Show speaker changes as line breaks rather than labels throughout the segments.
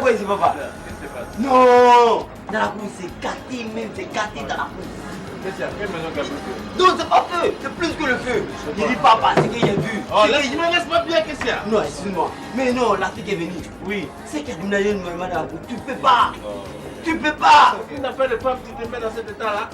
quoi ici, papa? Non! Dans la cour, c'est gâté même, c'est gâté dans la cour.
Quelle maison qui a brûlé?
Non, c'est pas feu, c'est plus que le feu. Il dit papa, c'est qu'il y a vu.
Oh, laisse-moi bien, qu'est-ce qu'il y a?
Non, excuse-moi. Mais non, l'Afrique est venue.
Oui.
C'est qu'il y a du naïen dans la cour. Tu peux pas. Tu peux pas.
Tu n'as pas de femme qui te met dans cet état-là?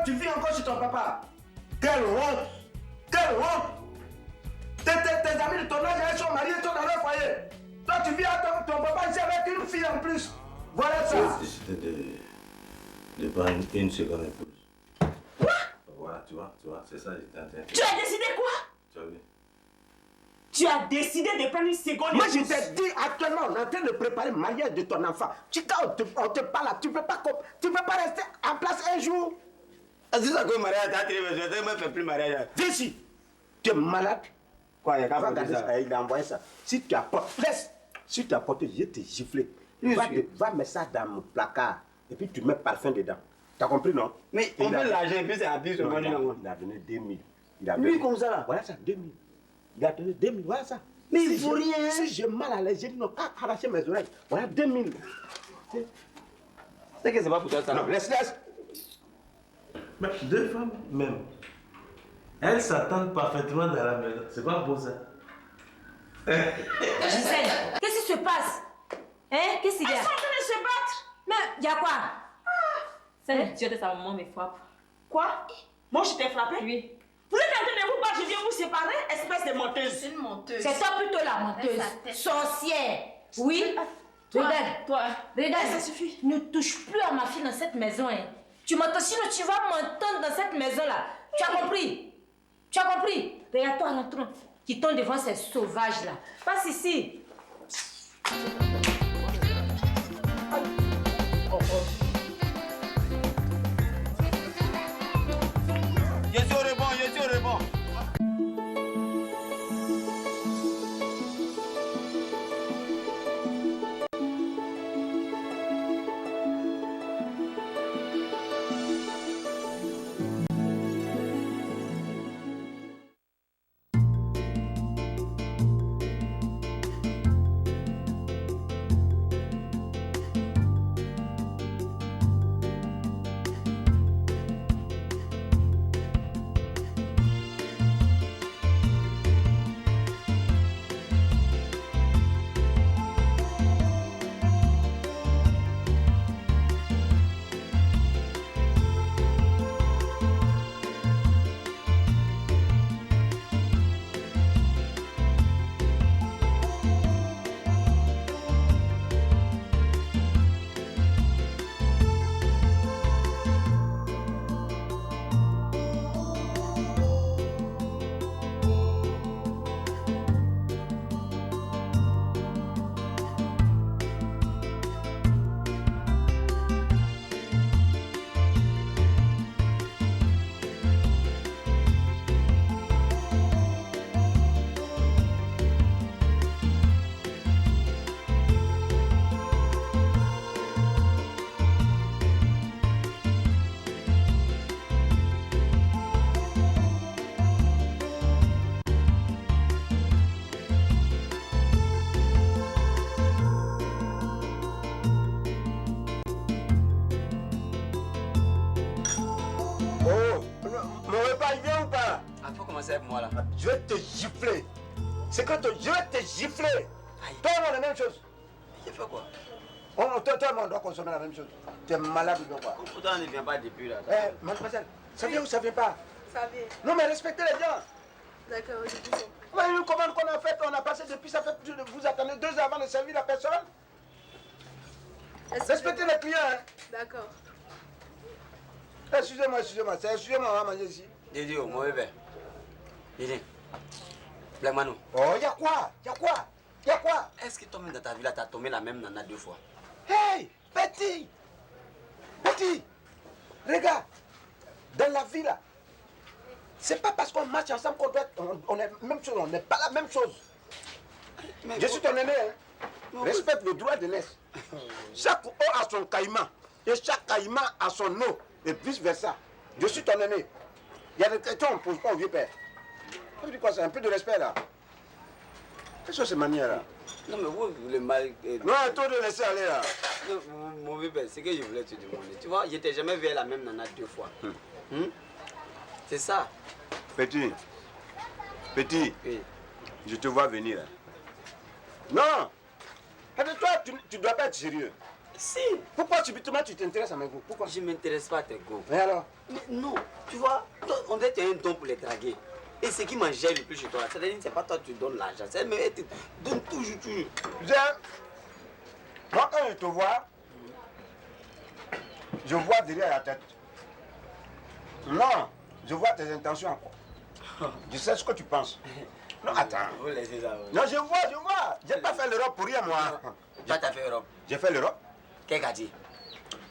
Tu vis encore chez ton papa. Quelle honte! Quelle honte! Tes amis de ton âge, ils sont mariés, ils sont dans leur foyer. Toi, tu vis avec ton papa ici avec une fille en plus. Voilà ça.
J'ai décidé de prendre une seconde épouse.
Quoi?
Voilà, tu vois, c'est ça, j'étais en train de...
Tu as décidé quoi?
Tu as vu?
Tu as décidé de prendre une seconde épouse.
Moi, je t'ai dit actuellement, on est en train de préparer le mariage de ton enfant. Quand on te parle là, tu ne peux pas rester en place un jour.
C'est ça que le mariage a très besoin. Je ne me fais plus mariage.
Viens ici. Tu es malade. Quoi, il y a qu'à regarder ça. Il a envoyé ça. Si tu apportes, laisse. Si tu apportes, je vais te gifler. Va mettre ça dans mon placard. Et puis tu mets parfum dedans. T'as compris, non?
Mais on veut l'argent et puis c'est abusé.
Il a donné 2000.
Lui comme ça là?
Voilà ça, 2000. Il a donné 2000, voilà ça.
Mais il faut rien.
Si j'ai mal à l'aise, j'ai dit non, pas arracher mes oreilles. Voilà 2000.
C'est que c'est pas pour toi ça.
Non, laisse.
Mais deux femmes même, elles s'attendent parfaitement dans la maison. C'est pas beau ça?
Gisèle, qu'est-ce qui se passe? Hein? Qu'est-ce qu'il y a? Elles sont en train de se battre. Mais il y a quoi?
C'est l'idiot de sa maman me frappe.
Quoi? Moi je t'ai frappé?
Oui.
Vous êtes en train de vous battre, je viens vous séparer, espèce de menteuse.
C'est une menteuse.
C'est toi plutôt la menteuse. Sorcière. Oui?
Toi,
Regarde,
ça suffit.
Ne touche plus à ma fille dans cette maison. Hein. Tu m'entends, sinon tu vas m'entendre dans cette maison-là. Tu as compris? Tu as compris? Regarde-toi en entrant, qui tombe devant ces sauvages-là. Passe ici.
Je suis au rebond.
avec moi là. Je vais te gifler. C'est quand je vais te gifler. Toi, on a la même chose.
J'ai fait quoi?
Toi, on doit consommer la même chose. Tu es malade ou quoi?
Pourtant, on ne vient pas depuis là.
Mademoiselle, ça vient ou ça vient pas?
Ça vient.
Non, mais respectez les gens.
D'accord, je dis ça.
Ouais, une commande qu'on a faite, on a passé depuis, ça fait, vous attendez 2 heures avant de servir la personne. Respectez les clients. Hein.
D'accord.
Excusez-moi, excusez-moi, on va manger ici.
Dédé, mon bébé. Dédé, blague-moi.
Oh, y'a quoi? Y'a quoi?
Est-ce que toi-même dans ta vie là, t'as tombé la même nana 2 fois?
Hey, Petit, regarde, dans la vie là, c'est pas parce qu'on marche ensemble qu'on doit, on est même chose, on n'est pas la même chose. Je suis ton aîné. Hein. Respecte le droit de l'aise. Chaque eau a son caïman. Et chaque caïman a son eau. Et vice versa. Je suis ton aîné. Il y a des questions qu'on ne pose pas au vieux père. Ça veut dire quoi? C'est un peu de respect là. Qu'est-ce que c'est manière là?
Non, mais vous voulez mal.
Non, toi de laisser aller là.
Non, mon bébé, c'est que je voulais te demander. Tu vois, je t'ai jamais vu la même nana 2 fois. C'est ça.
Petit. Petit.
Oui.
Je te vois venir. Non. Avec toi, tu dois pas être sérieux.
Si.
Pourquoi subitement tu t'intéresses à mes goûts? Pourquoi?
Je ne m'intéresse pas à tes goûts.
Et alors?
Mais non, tu vois, toi, on dirait que tu as un don pour les draguer. Et ce qui m'engage le plus chez toi, c'est-à-dire que c'est pas toi qui donnes l'argent, c'est mais tu donnes toujours.
Moi, quand je te vois, je vois derrière la tête. Non, je vois tes intentions. Je sais ce que tu penses. Non, attends.
Vous laissez ça.
Non, je vois. J'ai pas fait l'Europe pour rien, moi.
Toi, tu as fait Europe.
J'ai fait l'Europe.
Qu'est-ce qu'a dit?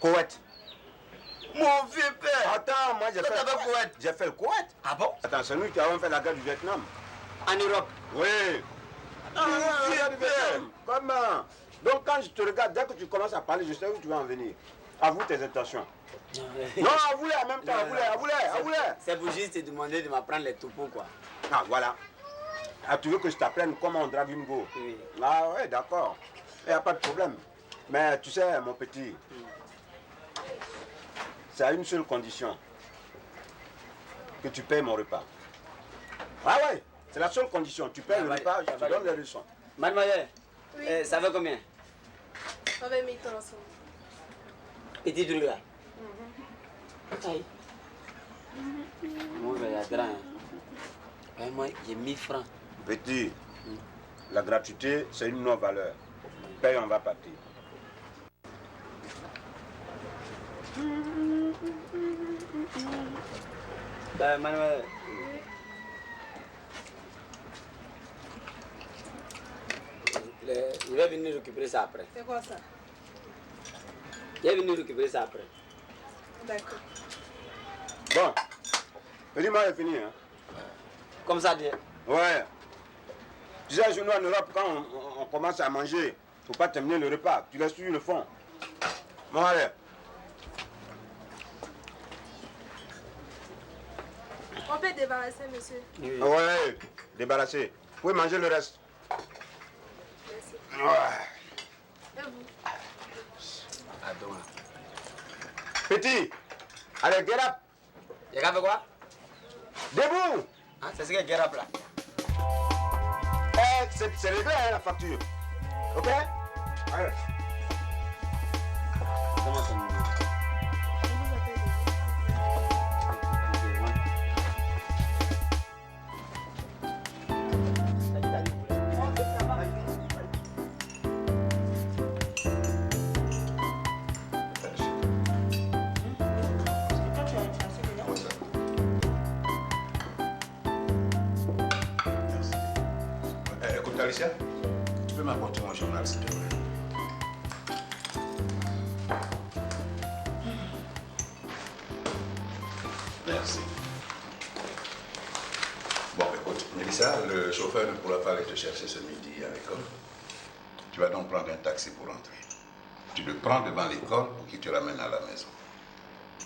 Koweït.
Mon vieux père.
Attends, moi j'ai fait
le Koweït.
J'ai fait le Koweït.
Ah bon?
Attends, c'est nous qui avons fait la guerre du Vietnam.
En Europe?
Oui. Comment? Donc quand je te regarde, dès que tu commences à parler, je sais où tu vas en venir. Avoue tes intentions. Non, avoue-les en même temps, avoue-les.
C'est pour juste te demander de m'apprendre les toupos, quoi.
Ah, voilà. Ah, tu veux que je t'apprenne comment on drague une go?
Oui.
Ah ouais, d'accord. Il n'y a pas de problème. Mais tu sais, mon petit, c'est à une seule condition. Que tu payes mon repas. Ah ouais, c'est la seule condition. Tu payes le repas, je te donne les leçons.
Mademoiselle,
Oui.
ça veut combien?
120 000 tonnes ensemble.
Petit truc là. Aïe. Moi, il y a grand. Moi, j'ai 1000 francs.
Petit, la gratuité, c'est une non-valeur. Paye, on va partir.
Mademoiselle. Je vais venir récupérer ça après.
C'est quoi ça?
Je vais venir récupérer ça après.
D'accord.
Bon, petit, moi, j'ai fini. Hein.
Comme ça, Dieu.
Ouais. Tu sais, chez nous en Europe, quand on commence à manger, il ne faut pas terminer le repas. Tu laisses sur le fond. Bon, allez.
On peut débarrasser, monsieur.
Oui.
Ouais, débarrassé. Vous pouvez manger le reste.
Merci.
Ouais.
Et vous?
Attends.
Petit, allez, get up.
Il y a fait quoi?
Debout.
Ah, c'est ce que get up là.
Eh, c'est réglé, hein, la facture. Ok? Allez.
Comment ça me dit?
On vous appelle.
Écoute, Alicia, tu peux m'apporter mon journal, s'il te plaît? Merci. Bon, écoute, Mélissa, le chauffeur ne pourra pas aller te chercher ce midi à l'école. Tu vas donc prendre un taxi pour rentrer. Tu le prends devant l'école pour qu'il te ramène à la maison.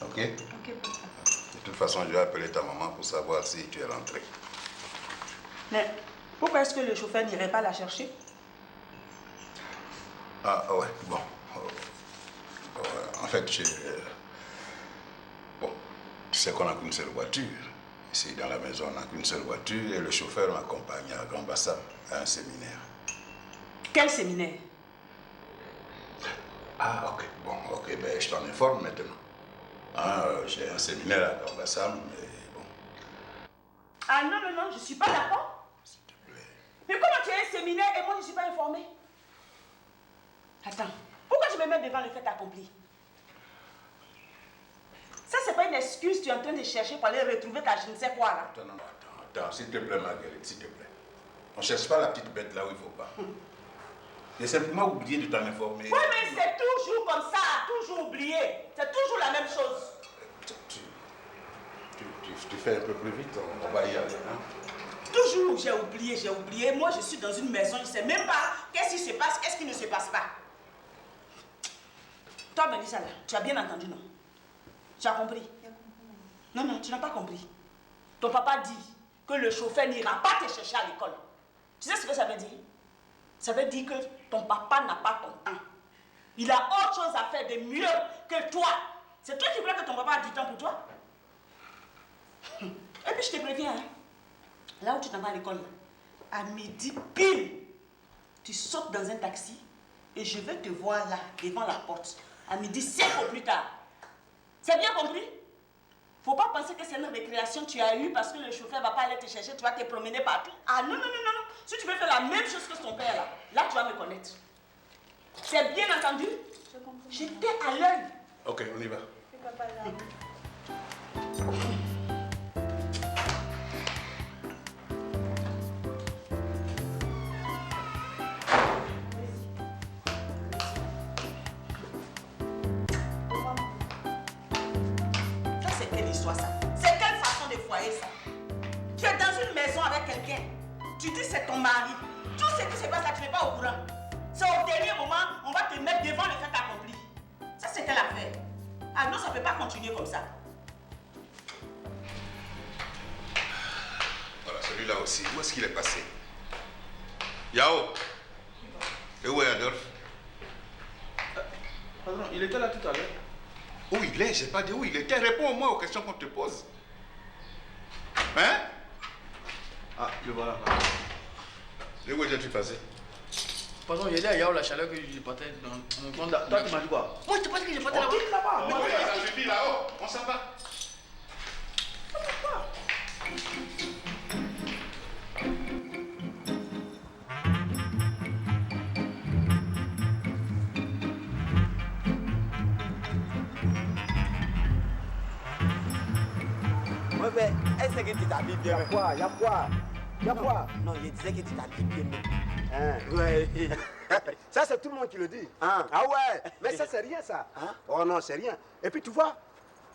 Ok?
Ok, papa.
De toute façon, je vais appeler ta maman pour savoir si tu es rentré.
Mais pourquoi est-ce que le chauffeur n'irait pas la chercher?
Ah ouais, bon. En fait, bon, tu sais qu'on n'a qu'une seule voiture. Ici, dans la maison, on n'a qu'une seule voiture et le chauffeur m'accompagne à Grand Bassam, à un séminaire.
Quel séminaire?
Ah, ok, bon, ok, ben je t'en informe maintenant. Hein, j'ai un séminaire à Grand Bassam, mais bon.
Ah non, non, non, je ne suis pas d'accord.
S'il te plaît.
Mais comment tu as un séminaire et moi je ne suis pas informée? Attends, pourquoi tu me mets devant le fait accompli? Ça, c'est pas une excuse, tu es en train de chercher pour aller retrouver ta je ne sais quoi là.
Attends, non, attends, s'il te plaît, Marguerite, s'il te plaît. On ne cherche pas la petite bête là où il ne faut pas. J'ai simplement oublié de t'en informer.
Oui, mais c'est toujours comme ça, toujours oublié. C'est toujours la même chose.
Tu fais un peu plus vite, on va y aller. Hein?
Toujours, j'ai oublié. Moi, je suis dans une maison, je ne sais même pas qu'est-ce qui se passe, qu'est-ce qui ne se passe pas. Toi, Mélissa, là, tu as bien entendu, non? Tu as compris? Non, non, tu n'as pas compris. Ton papa dit que le chauffeur n'ira pas te chercher à l'école. Tu sais ce que ça veut dire? Ça veut dire que ton papa n'a pas ton temps. Il a autre chose à faire de mieux que toi. C'est toi qui voulais que ton papa ait du temps pour toi? Et puis je te préviens, hein, là où tu t'en vas à l'école, à midi pile, tu sautes dans un taxi et je vais te voir là, devant la porte, à midi 5 au plus tard. C'est bien compris? Faut pas penser que c'est une récréation que tu as eue parce que le chauffeur va pas aller te chercher, tu vas te promener partout. Ah non, non, non, non. Si tu veux faire la même chose que ton père là tu vas me connaître. C'est bien entendu? J'étais à l'œil.
Ok, on y va.
Ça, c'est quelle histoire ça? C'est quelle façon de foyer ça? Tu es dans une maison avec quelqu'un. Tu dis c'est ton mari. Tout ce qui se passe là, tu n'es pas au courant. C'est au dernier moment, on va te mettre devant le fait accompli. Ça, c'est quelle affaire? Ah non, ça ne peut pas continuer comme ça.
Voilà, celui-là aussi. Où est-ce qu'il est passé? Yao. Et où est Adolphe?
Pardon, il était là tout à l'heure.
Où il est? J'ai pas dit où il était. Réponds au moins aux questions qu'on te pose. Hein?
Ah, le voilà.
Et où es-tu passé?
Pardon, il est à Yao, la chaleur que je portais dans mon compte. Toi, tu m'as dit quoi?
Moi, je te pense que je portais là-bas.
Oui, ça suffit là-haut. On s'en va.
Ouais, mais est-ce que tu t'habilles bien?
Y'a quoi?
Non, je disais que tu t'habilles bien.
Hein?
Ouais.
Ça, c'est tout le monde qui le dit.
Hein?
Ah ouais, mais ça, c'est rien, ça.
Hein?
Oh non, c'est rien. Et puis, tu vois,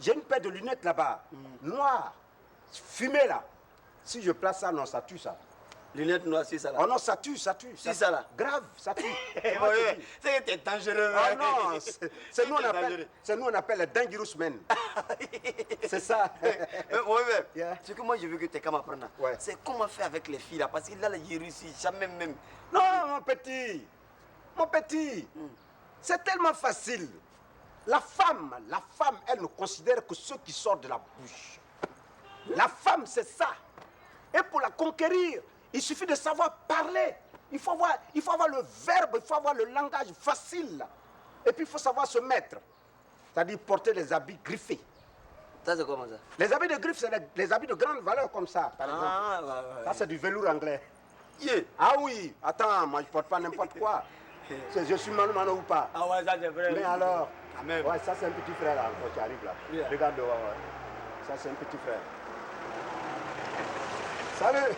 j'ai une paire de lunettes là-bas, noires, fumées là. Si je place ça, non, ça tue ça.
Lunettes noires, c'est ça là.
Oh non, ça tue.
C'est ça là.
Grave, ça tue.
Ouais, c'est que t'es dangereux.
Oh non, c'est nous on appelle les dangerous men. C'est ça.
Ouais,
Yeah.
ce que moi je veux que tu aies qu'à m'apprendre,
Ouais.
c'est comment faire avec les filles là. Parce que là, j'ai réussi jamais même.
Non, mon petit, c'est tellement facile. La femme, elle ne considère que ce qui sort de la bouche. La femme, c'est ça. Et pour la conquérir, il suffit de savoir parler. Il faut avoir le verbe, il faut avoir le langage facile. Et puis il faut savoir se mettre. C'est-à-dire porter les habits griffés.
Ça, c'est comment ça?
Les habits de griffes, c'est les habits de grande valeur comme ça, par exemple.
Ouais.
Ça, c'est du velours anglais.
Yeah.
Ah oui, attends, moi je porte pas n'importe quoi. Je suis mano ou pas.
Ah ouais, ça c'est vrai.
Mais alors,
Quand même.
ouais, ça c'est un petit frère là, quand tu arrives là.
Yeah.
Regarde dehors, ouais. Ça c'est un petit frère. Salut,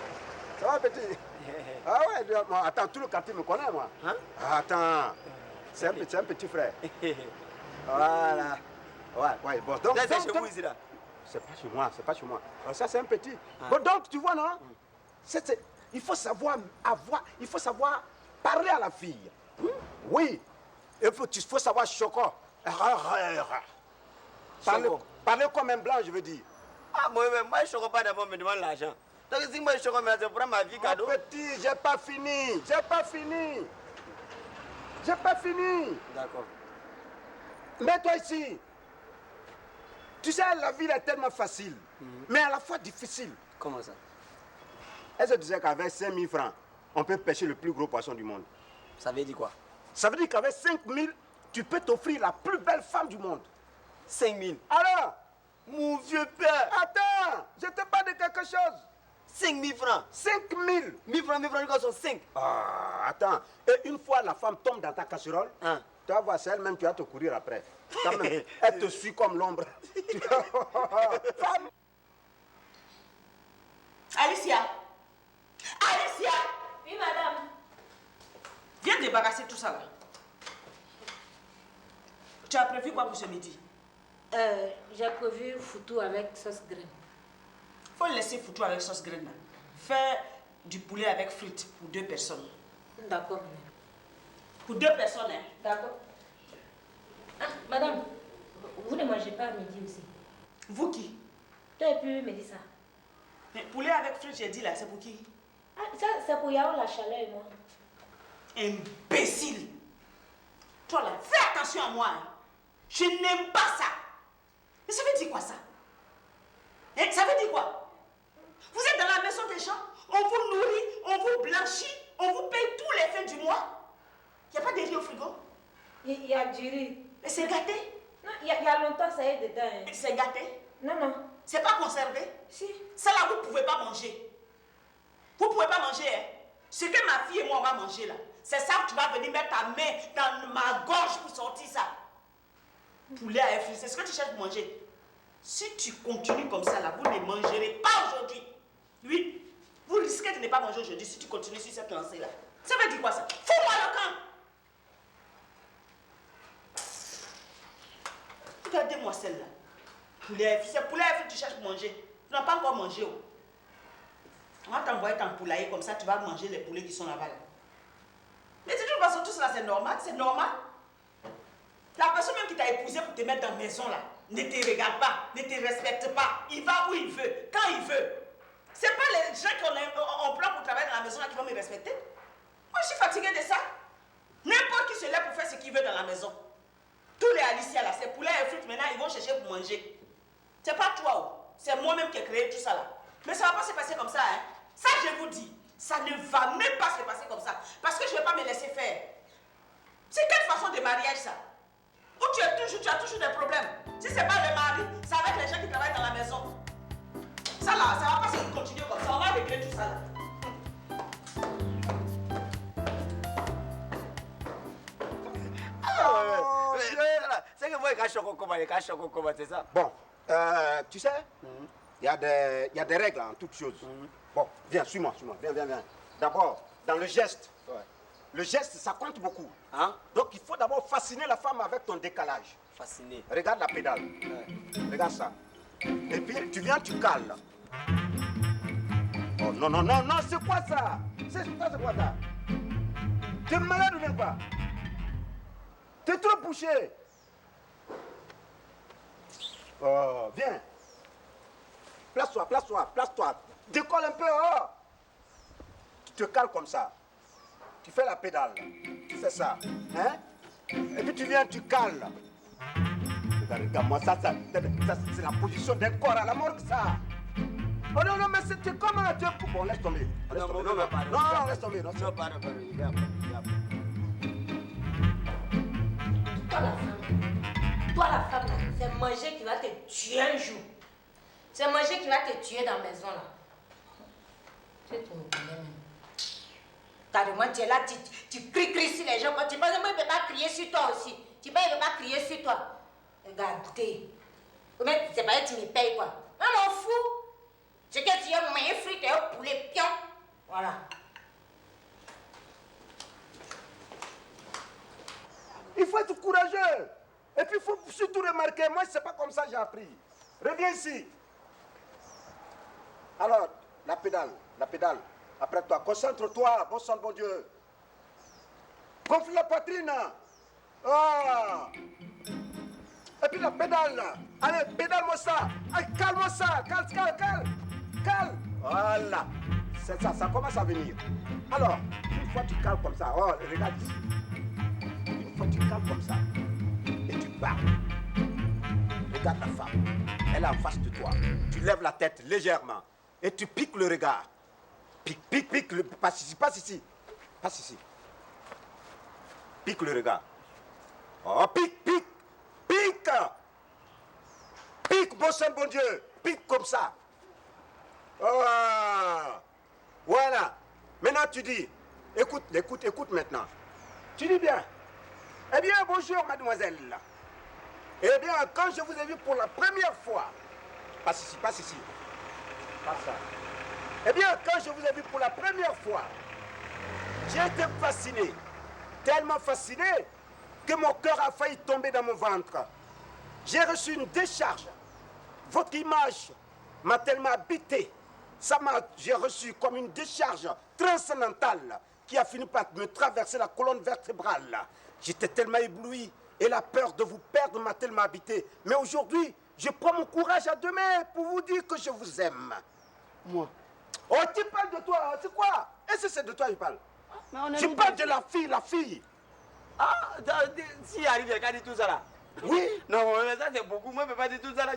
ça va petit? Ah ouais, moi, attends, tout le quartier me connaît moi.
Hein?
Attends, c'est un petit frère. Voilà. Ouais, bon, donc...
Là, c'est chez vous ici là.
C'est pas chez moi. Alors, ça c'est un petit. Bon, donc tu vois, non? Il faut savoir parler à la fille. Oui. Il faut savoir choquer. Parler comme un blanc, je veux dire.
Ah, moi, je ne choque pas d'abord, me demande l'argent. Donc, si moi je choque, je prends ma vie cadeau.
Petit, j'ai pas fini.
D'accord.
Mets-toi ici. Tu sais, la vie est tellement facile, mais à la fois difficile.
Comment ça?
Est-ce que tu sais qu'avec 5 000 francs, on peut pêcher le plus gros poisson du monde?
Ça veut dire quoi?
Ça veut dire qu'avec 5 000, tu peux t'offrir la plus belle femme du monde.
5 000.
Alors,
mon vieux père.
Attends, je te parle de quelque chose.
5 000 francs.
5 000.
1000 francs, ils sont 5.
Ah, attends. Et une fois la femme tombe dans ta casserole,
Hein?
tu vas voir, c'est elle-même qui va te courir après. Quand même, elle te suit comme l'ombre. Femme.
Alicia!
Oui, madame.
Viens débarrasser tout ça là. Tu as prévu quoi pour ce midi?
J'ai prévu foutou avec sauce graine.
Faut laisser foutu avec sauce graine là. Fais du poulet avec frites pour 2 personnes.
D'accord.
Pour 2 personnes, hein?
D'accord. Ah, madame, vous ne mangez pas à midi aussi?
Vous qui?
Toi et puis Mélissa.
Mais poulet avec frites, j'ai dit là, c'est pour qui?
Ah, ça, c'est pour Yao, la chaleur et moi.
Imbécile! Toi là, fais attention à moi. Hein. Je n'aime pas ça. Mais ça veut dire quoi ça? Hein? Ça veut dire quoi? Vous êtes dans la maison des gens, on vous nourrit, on vous blanchit, on vous paye tous les fins du mois. Il n'y a pas de riz au frigo?
Il y a du riz.
Et c'est gâté?
Non, il y a longtemps ça y est dedans. Hein.
C'est gâté?
Non, non.
C'est pas conservé?
Si.
Ça là, vous ne pouvez pas manger. Vous ne pouvez pas manger, hein? Ce que ma fille et moi on va manger là, c'est ça que tu vas venir mettre ta main dans ma gorge pour sortir ça. Poulet à effet, c'est ce que tu cherches pour manger. Si tu continues comme ça là, vous ne mangerez pas aujourd'hui. Oui, vous risquez de ne pas manger aujourd'hui si tu continues sur cette lancée là. Ça veut dire quoi ça? Fous-moi le camp! Regardez-moi celle-là. Poulet à effet, c'est poulet à effet que tu cherches pour manger. Tu n'as pas encore mangé. Oh. On va t'envoyer ton poulailler comme ça, tu vas manger les poulets qui sont là-bas. Là. Mais de toute façon, tout cela c'est normal, c'est normal. La personne même qui t'a épousé pour te mettre dans la maison là, ne te regarde pas, ne te respecte pas. Il va où il veut, quand il veut. C'est pas les gens qu'on prend pour travailler dans la maison là qui vont me respecter. Moi je suis fatiguée de ça. N'importe qui se lève pour faire ce qu'il veut dans la maison. Tous les Alicia là, ces poulets et frites maintenant, ils vont chercher pour manger. C'est pas toi, c'est moi-même qui ai créé tout ça là. Mais ça va pas se passer comme ça, hein. Ça, je vous dis, ça ne va même pas se passer comme ça. Parce que je ne vais pas me laisser faire. C'est quelle façon de mariage, ça? Où tu as toujours des problèmes. Si ce n'est pas le mari, c'est avec les gens qui travaillent dans la maison. Ça là, ça ne va pas se continuer comme ça. On va régler tout ça là.
C'est que moi, je c'est ça?
Bon, tu sais, il y a des règles en toutes choses. Bon, viens, suis-moi, viens. D'abord, dans le geste, le geste, ça compte beaucoup.
Hein?
Donc, il faut d'abord fasciner la femme avec ton décalage.
Fasciné.
Regarde la pédale. Regarde ça. Et puis, tu viens, tu cales. Oh, non, c'est quoi ça? C'est quoi ça? T'es malade ou bien pas? T'es trop bouché. Oh, viens. Place-toi. Décolle un peu, oh. Tu te cales comme ça. Tu fais la pédale. Tu fais ça. Hein? Et puis tu viens, tu cales. Regarde-moi, ça c'est la position d'un corps à la morgue, ça. Oh non, mais c'était comme un dieu. Bon, laisse tomber. Non, laisse tomber.
Toi la femme, c'est manger qui va te tuer un jour. C'est manger qui va te tuer dans la maison là. Tu me connais même. Carrément, tu es là, tu cries sur les gens. Quand tu penses que moi, je ne peux pas crier sur toi aussi. Tu penses que je ne peux pas crier sur toi. Regardez. Mais c'est pas que tu me payes quoi. Non, m'en fous. C'est que tu as mangé frites et un poulet pion. Voilà.
Il faut être courageux. Et puis il faut surtout remarquer, moi c'est pas comme ça que j'ai appris. Reviens ici. Alors, la pédale. Après toi, concentre-toi, bon sang, bon Dieu. Gonfle la poitrine. Ah. Et puis la pédale. Allez, pédale-moi ça. Allez, calme-moi ça. Calme. Voilà. C'est ça, ça commence à venir. Alors, une fois tu cales comme ça, oh, regarde ici. Une fois tu cales comme ça, et tu parles. Regarde la femme. Elle est en face de toi. Tu lèves la tête légèrement et tu piques le regard. Pique, passe ici. Pique le regard. Oh, pique. Pique, bon sang, bon Dieu. Pique comme ça. Oh, voilà. Maintenant, tu dis, écoute maintenant. Tu dis bien. Eh bien, bonjour, mademoiselle. Eh bien, quand je vous ai vu pour la première fois, passe ici. Passe ça. Eh bien, quand je vous ai vu pour la première fois, j'ai été fasciné, tellement fasciné, que mon cœur a failli tomber dans mon ventre. J'ai reçu une décharge. Votre image m'a tellement habité J'ai reçu comme une décharge transcendantale qui a fini par me traverser la colonne vertébrale. J'étais tellement ébloui et la peur de vous perdre m'a tellement habité. Mais aujourd'hui, je prends mon courage à deux mains pour vous dire que je vous aime. Moi. Oh, tu parles de toi, c'est quoi? Est-ce que c'est de toi que je parle? Je parle de la fille.
Ah, si arrive, il a dit tout ça là.
Oui.
Non, mais ça c'est beaucoup, moi je ne peux pas dire tout ça là.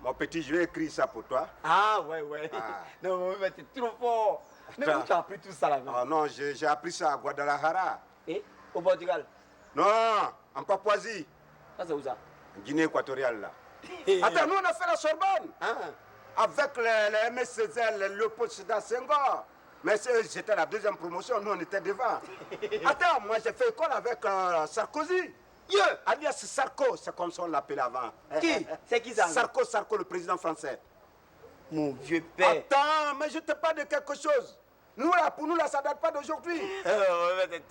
Mon petit, je vais écrire ça pour toi.
Ah, ouais.
Ah.
Non, mais t'es trop fort. Mais où tu as appris tout ça là?
Oh non, j'ai appris ça à Guadalajara.
Et au Portugal?
Non, en Papouasie.
Ça c'est où ça?
Guinée équatoriale là. Attends, nous on a fait la Sorbonne.
Ah.
Avec les MS Césaire, le Léopold Sédar Senghor. Mais c'était la deuxième promotion, nous on était devant. Attends, moi j'ai fait école avec Sarkozy. Alias Sarko, c'est comme ça on l'appelait avant.
Qui? C'est qui ça?
Sarko, le président français.
Mon vieux père.
Attends, mais je te parle de quelque chose. Nous là, pour nous là, ça date pas d'aujourd'hui.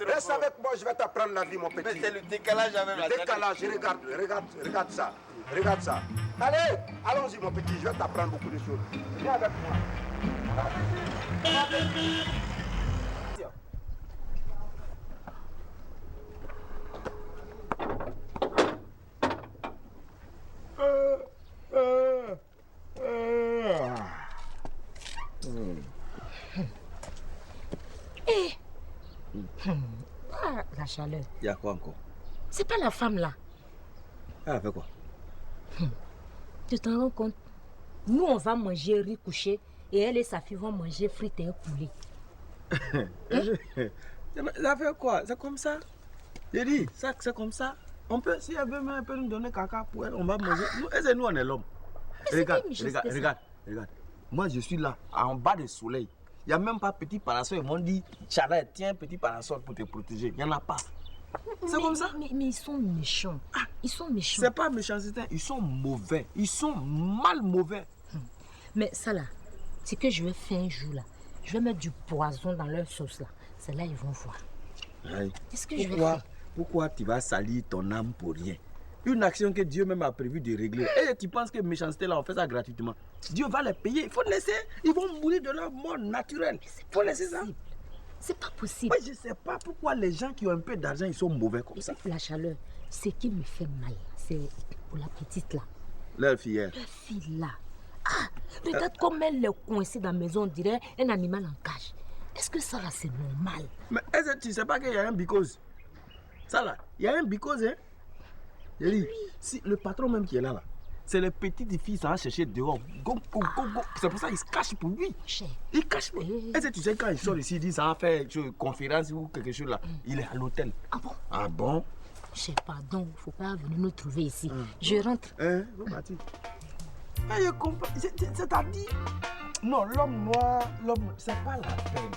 Reste avec moi, je vais t'apprendre la vie, mon petit.
Mais c'est le décalage avec la
décalage, regarde ça. Regarde ça. Allez, allons-y, mon petit, je vais t'apprendre beaucoup de choses. Viens avec moi.
Ah, la chaleur.
Il y a quoi encore?
C'est pas la femme là.
Ah, fait quoi?
Tu te rends compte? Nous, on va manger riz couché et elle et sa fille vont manger frites et poulet.
Ça fait quoi? C'est comme ça? J'ai dit, ça c'est comme ça. On peut, si elle veut même, elle peut nous donner caca pour elle, on va manger. Nous, on est l'homme. Regarde. Moi, je suis là, en bas du soleil. Il n'y a même pas petit parasol. Ils m'ont dit, Charlotte, tiens, petit parasol pour te protéger. Il n'y en a pas. C'est comme ça.
Mais ils sont méchants. Ils sont méchants.
C'est pas méchanceté, ils sont mauvais. Ils sont mal mauvais.
Mais ça là, c'est que je vais faire un jour là. Je vais mettre du poison dans leur sauce là. C'est là ils vont voir. Qu'est-ce que je vais faire?
Pourquoi tu vas salir ton âme pour rien? Une action que Dieu même a prévu de régler. Et tu penses que méchanceté là, on fait ça gratuitement? Dieu va les payer. Il faut laisser. Ils vont mourir de leur mort naturelle. Il faut laisser ça.
C'est pas possible.
Mais je sais pas pourquoi les gens qui ont un peu d'argent, ils sont mauvais comme ça.
La chaleur, ce qui me fait mal, c'est pour la petite là.
Leur fille.
Leur fille là. Ah, regarde comme elle est coincée dans la maison, on dirait un animal en cage. Est-ce que ça là, c'est normal?
Mais est-ce que tu sais pas qu'il y a un bicose? Ça là, il y a un bicose, hein? Je dis, si le patron même qui est là, c'est les petites filles, ça va chercher dehors. Go. C'est pour ça qu'ils se cachent pour lui. Il cache pour lui. Est-ce que tu sais quand il sort ici, il dit ça va faire une conférence ou quelque chose là, il est à l'hôtel.
Ah bon?
Ah bon?
Chef, pardon, faut pas venir nous trouver ici. Je rentre.
Vous parti. Mais je comprends. C'est-à-dire, non, l'homme noir, c'est pas la peine.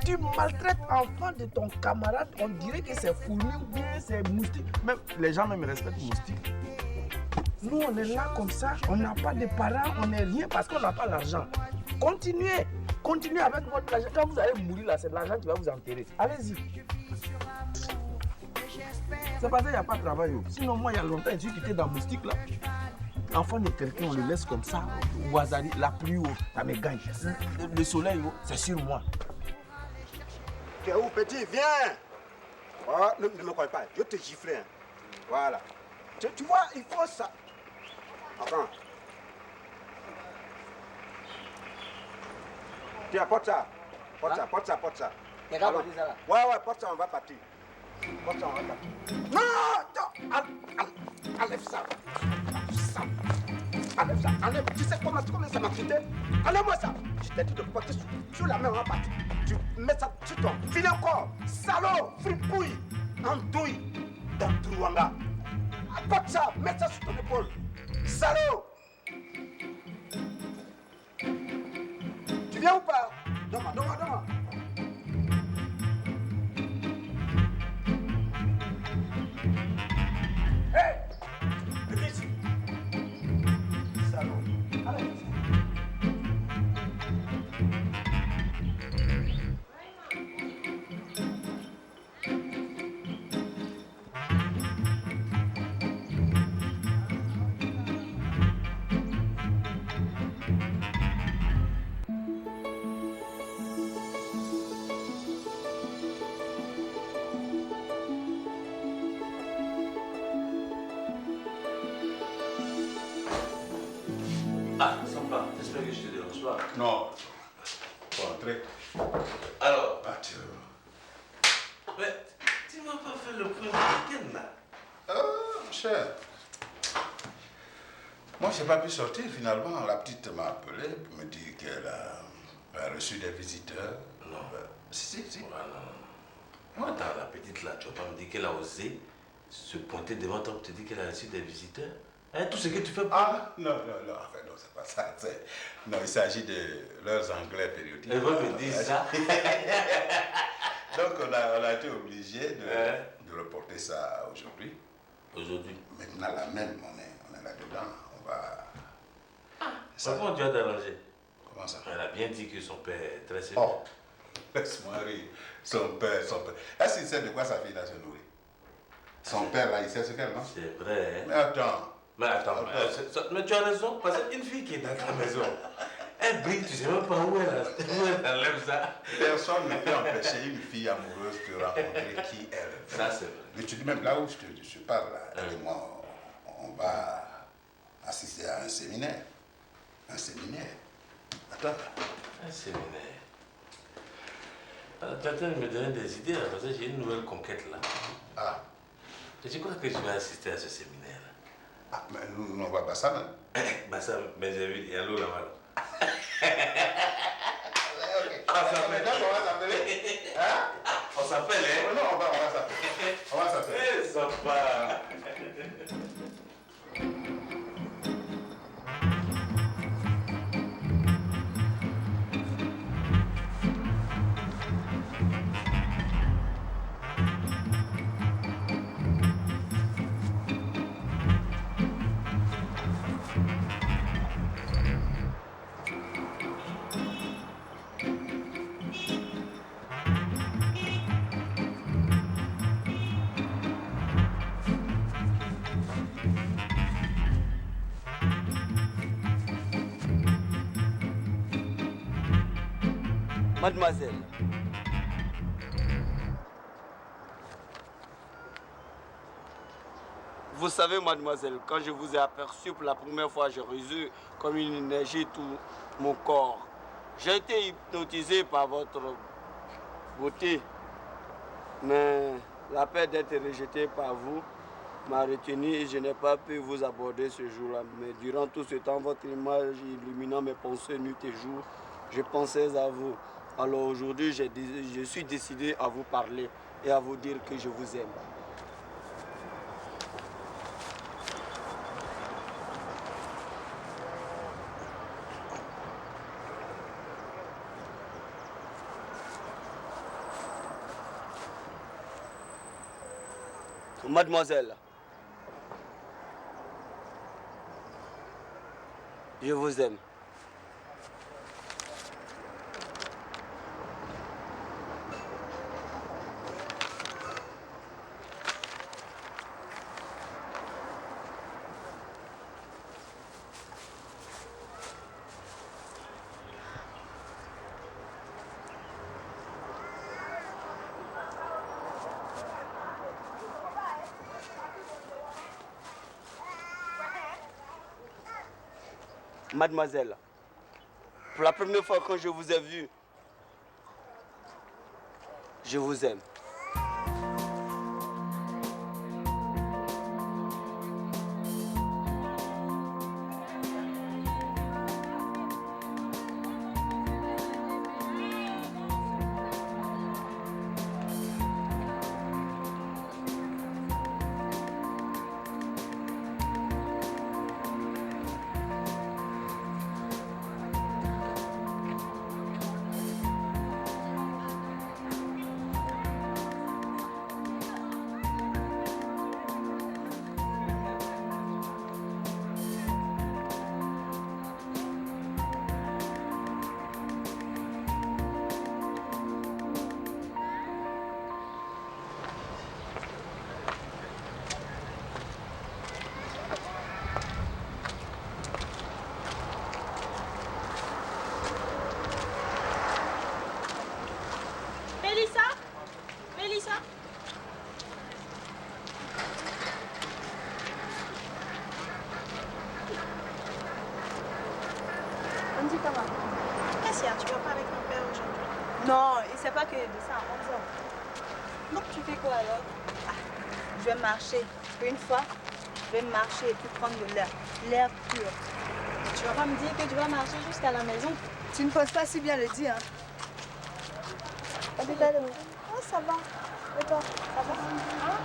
Tu maltraites l'enfant de ton camarade, on dirait que c'est fourmi ou bien c'est moustique. Même les gens même respectent moustique. Nous, on est là comme ça, on n'a pas de parents, on n'est rien parce qu'on n'a pas l'argent. Continuez avec votre argent. Quand vous allez mourir là, c'est l'argent qui va vous enterrer. Allez-y. C'est parce qu'il n'y a pas de travail. Sinon, moi, il y a longtemps, je suis quitté dans moustique là. L'enfant de quelqu'un, on le laisse comme ça, au hasard, la pluie, ça me gagne. Le soleil, c'est sur moi.
Tu es où, petit? Viens! Oh, ne me crois pas, je te gifle. Hein. Voilà. Tu vois, il faut ça. Attends. Tiens, porte ça. Porte ça.
T'es là, porte ça là?
Ouais, porte ça, on va partir. Porte ça, on va partir. Non! Enlève ça. Enlève. Tu sais comment ça m'a quitté? Enlève-moi ça. Je t'ai dit de porter sur la main, on va partir. Tu mets ça sur toi. File encore. Salaud, fripouille, andouille, dans Trouanga. Porte ça, mets ça sur ton épaule. Salaud. Tu viens ou pas? Donne-moi. Hey! Viens ici. Salaud. Allez.
j'espère que je te dérange pas.
Non. Faut entrer.
Alors,
tu
mais tu m'as pas fait le premier week-end là.
Mon cher. Moi, je n'ai pas pu sortir finalement. La petite m'a appelé pour me dire qu'elle a reçu des visiteurs.
Non.
Si.
Moi, attends, la petite là, tu vas pas me dire qu'elle a osé se pointer devant toi pour te dire qu'elle a reçu des visiteurs? Hein, tout ce que tu fais pour...
Ah, non, enfin, non, c'est pas ça. Non, il s'agit de leurs anglais périodiques.
Elle va me dire ça.
Donc, on a été obligé de reporter ça aujourd'hui.
Aujourd'hui?
Maintenant, là même, on est là-dedans. On va...
Comment tu as t'arranger?
Comment ça?
Elle a bien dit que son père est très sévère.
Oh, laisse-moi rire. Son père. Est-ce qu'il sait de quoi sa fille là se nourrit? Son père là, il sait ce qu'elle mange?
C'est vrai. Hein?
Mais attends.
Mais tu as raison, parce qu'une fille qui est dans ta maison, elle brille, tu sais même pas où elle enlève ça.
Personne ne peut empêcher une fille amoureuse de rencontrer qui elle veut.
Ça, c'est vrai.
Mais tu dis même là où je parle, là, elle et moi, on va assister à un séminaire. Un séminaire. Attends.
Un séminaire. Tu es en train de me donner des idées là, parce que j'ai une nouvelle conquête là.
Ah.
Et tu crois que je vais assister à ce séminaire là?
Ah, mais nous on va pas ça, même.
Bassam, mais j'ai vu, il y a l'eau là-bas.
On s'appelle. Hein?
On s'appelle, hein?
Non, on va s'appeler. On va s'appeler.
Eh, sympa.
Mademoiselle, vous savez, mademoiselle, quand je vous ai aperçu pour la première fois, j'ai reçu comme une énergie tout mon corps. J'ai été hypnotisé par votre beauté, mais la peur d'être rejeté par vous m'a retenu et je n'ai pas pu vous aborder ce jour-là. Mais durant tout ce temps, votre image illuminant mes pensées nuit et jour, je pensais à vous. Alors aujourd'hui, je suis décidé à vous parler et à vous dire que je vous aime. Mademoiselle, je vous aime. Mademoiselle, pour la première fois quand je vous ai vu, je vous aime.
Andy, comment? Qu'est-ce qu'il y a? Tu vas pas avec mon père aujourd'hui? Non, il sait pas que de ça à 11h. Donc tu fais quoi alors? Ah, je vais marcher. Pour une fois, je vais marcher et puis prendre de l'air. L'air pur. Tu vas pas me dire que tu vas marcher jusqu'à la maison? Tu ne poses pas si bien le dire. Hein? Oh, ça va. Et toi, ça va? Hein?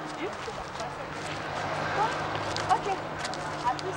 Ok. À plus.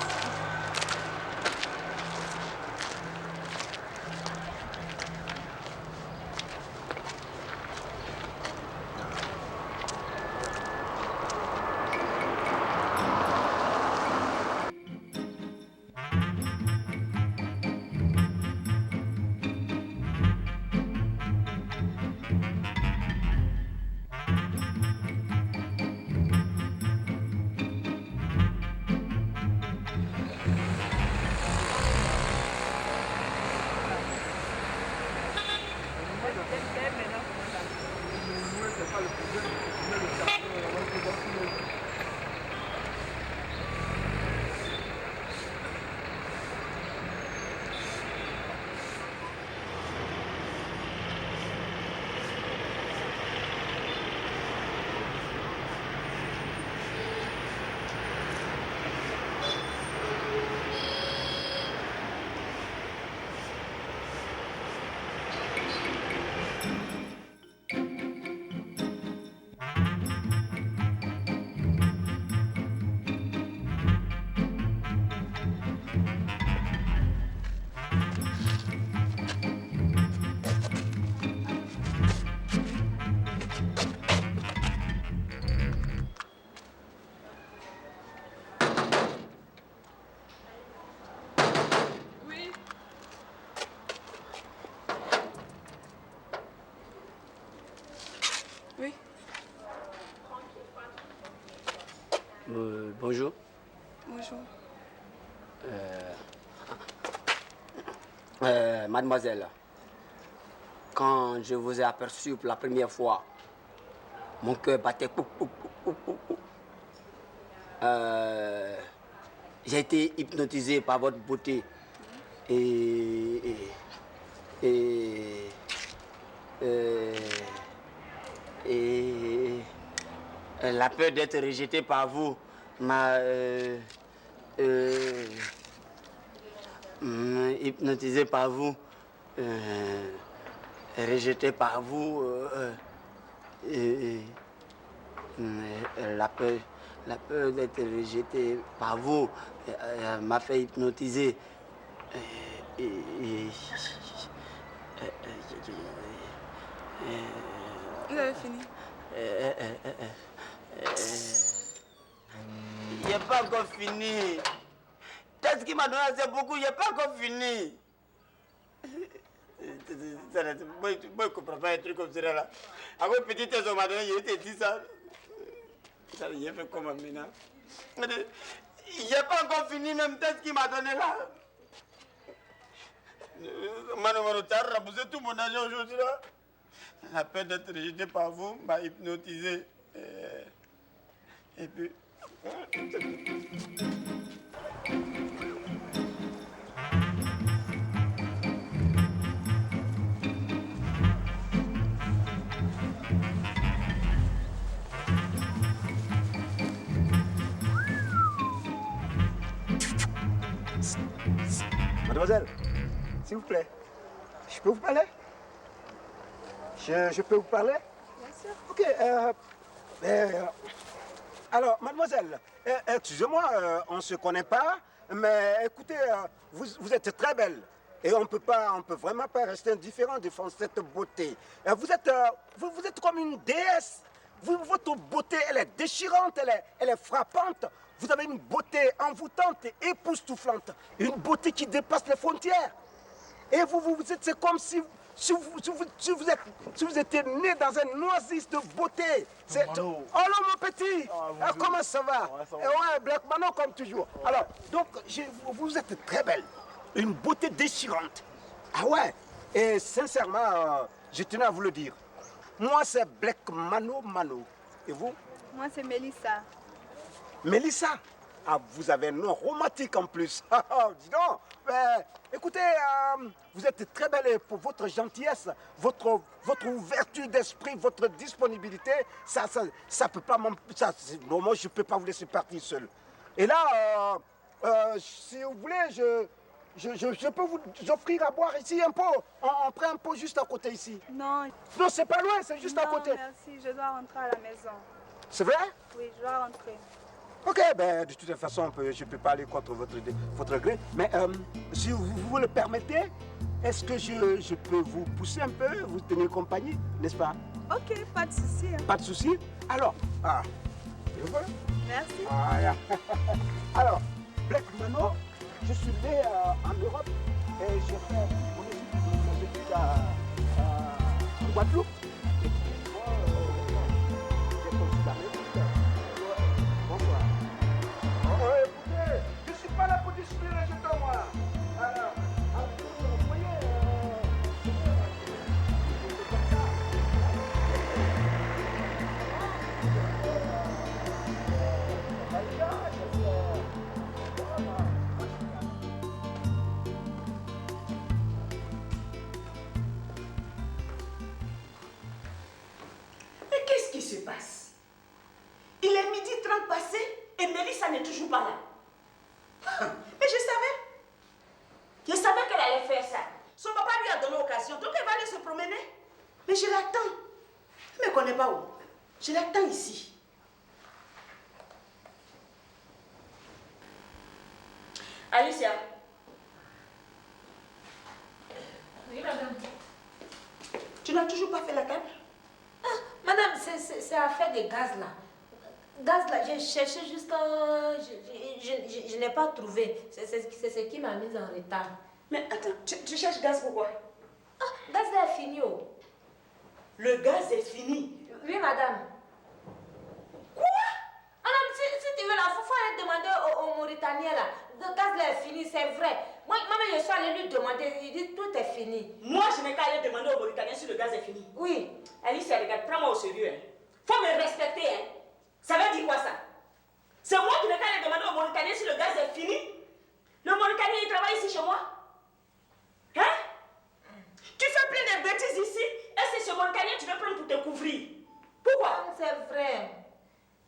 Oui.
Bonjour.
Bonjour.
Mademoiselle, quand je vous ai aperçu pour la première fois, mon cœur battait pou, pou, pou, pou, pou, pou. J'ai été hypnotisé par votre beauté et la peur d'être rejeté par vous m'a hypnotisé par vous, rejeté par vous, la peur d'être rejeté par vous m'a fait hypnotiser.
Vous avez fini?
Il n'est pas encore fini. Qu'est-ce qui m'a donné assez beaucoup? Il n'est pas encore fini. Moi, je ne comprends pas un truc comme ça là. À quoi petit on m'a donné, il était dit ça. Ça, il a fait comment maintenant? Il n'est pas encore fini même qu'est-ce qu'il m'a donné là. Mano, tu as raboussé tout mon argent aujourd'hui là. La peur d'être rejeté par vous m'a hypnotisé. Et puis...
Mademoiselle, s'il vous plaît, je peux vous parler? Je peux vous parler?
Bien sûr.
Ok. Alors, mademoiselle, excusez-moi, on ne se connaît pas, mais écoutez, vous êtes très belle. Et on peut vraiment pas rester indifférent devant cette beauté. Vous êtes comme une déesse. Votre beauté, elle est déchirante, elle est frappante. Vous avez une beauté envoûtante et époustouflante. Une beauté qui dépasse les frontières. Et c'est comme si vous étiez né dans un oasis de beauté. Oh là, mon petit, comment ça va? Ouais, Black Manon comme toujours. Alors, donc, vous êtes très belle. Une beauté déchirante. Ah ouais. Et sincèrement, je tenais à vous le dire. Moi, c'est Black Mano. Et vous?
Moi, c'est Mélissa.
Mélissa?
Ah, vous avez un nom romantique en plus. Dis donc. Écoutez, vous êtes très belle pour votre gentillesse, votre ouverture d'esprit, votre disponibilité. Ça peut pas moi, je ne peux pas vous laisser partir seul. Et là, si vous voulez, je peux vous offrir à boire ici un pot. On prend un pot juste à côté ici.
Non.
Non, c'est pas loin, c'est juste à côté.
Non, merci, je dois rentrer à la maison.
C'est vrai?
Oui, je dois rentrer.
Ok, ben de toute façon, je ne peux pas aller contre votre gré. Mais si vous le permettez, est-ce que je peux vous pousser un peu, vous tenir compagnie, n'est-ce pas?
Ok, pas de souci. Hein.
Pas de souci. Alors, voilà.
Merci.
Voilà. Alors, Black Mano, je suis né en Europe et j'ai fait mon étude en Guadeloupe. Et puis, moi, j'ai conçu la même. Bonsoir. Écoutez, je ne suis pas là pour discuter les jetons, moi. Alors, vous voyez,
Mais qu'est-ce qui se passe? Il est 12h30 passé et Mélissa n'est toujours pas là. Mais je savais qu'elle allait faire ça. Son papa lui a donné l'occasion, donc elle va aller se promener. Mais je l'attends. Elle ne me connaît pas où. Je l'attends ici. Alicia.
Oui, madame.
Tu n'as toujours pas fait la table?
Madame, c'est affaire de gaz là. Gaz là, j'ai cherché juste je n'ai pas trouvé. C'est ce qui m'a mise en retard.
Mais attends, tu cherches gaz pourquoi?
Gaz là est fini. Oh.
Le gaz est fini?
Oui, madame.
Quoi?
Madame, si tu veux, la faut aller demander au Mauritanien là. Le gaz là est fini, c'est vrai. Moi, je suis allée lui demander, il dit tout est fini.
Moi, je n'ai qu'à aller demander au Mauritanien si le gaz est fini.
Oui.
Alicia, regarde, prends-moi au sérieux. Hein. Faut me respecter. Hein. Ça veut dire quoi ça? C'est moi qui n'ai qu'à aller demander au Mauritanien si le gaz est fini? Le Mauritanien, il travaille ici chez moi? Hein? Tu fais plein de bêtises ici et c'est ce Mauritanien que tu veux prendre pour te couvrir. Pourquoi?
C'est vrai.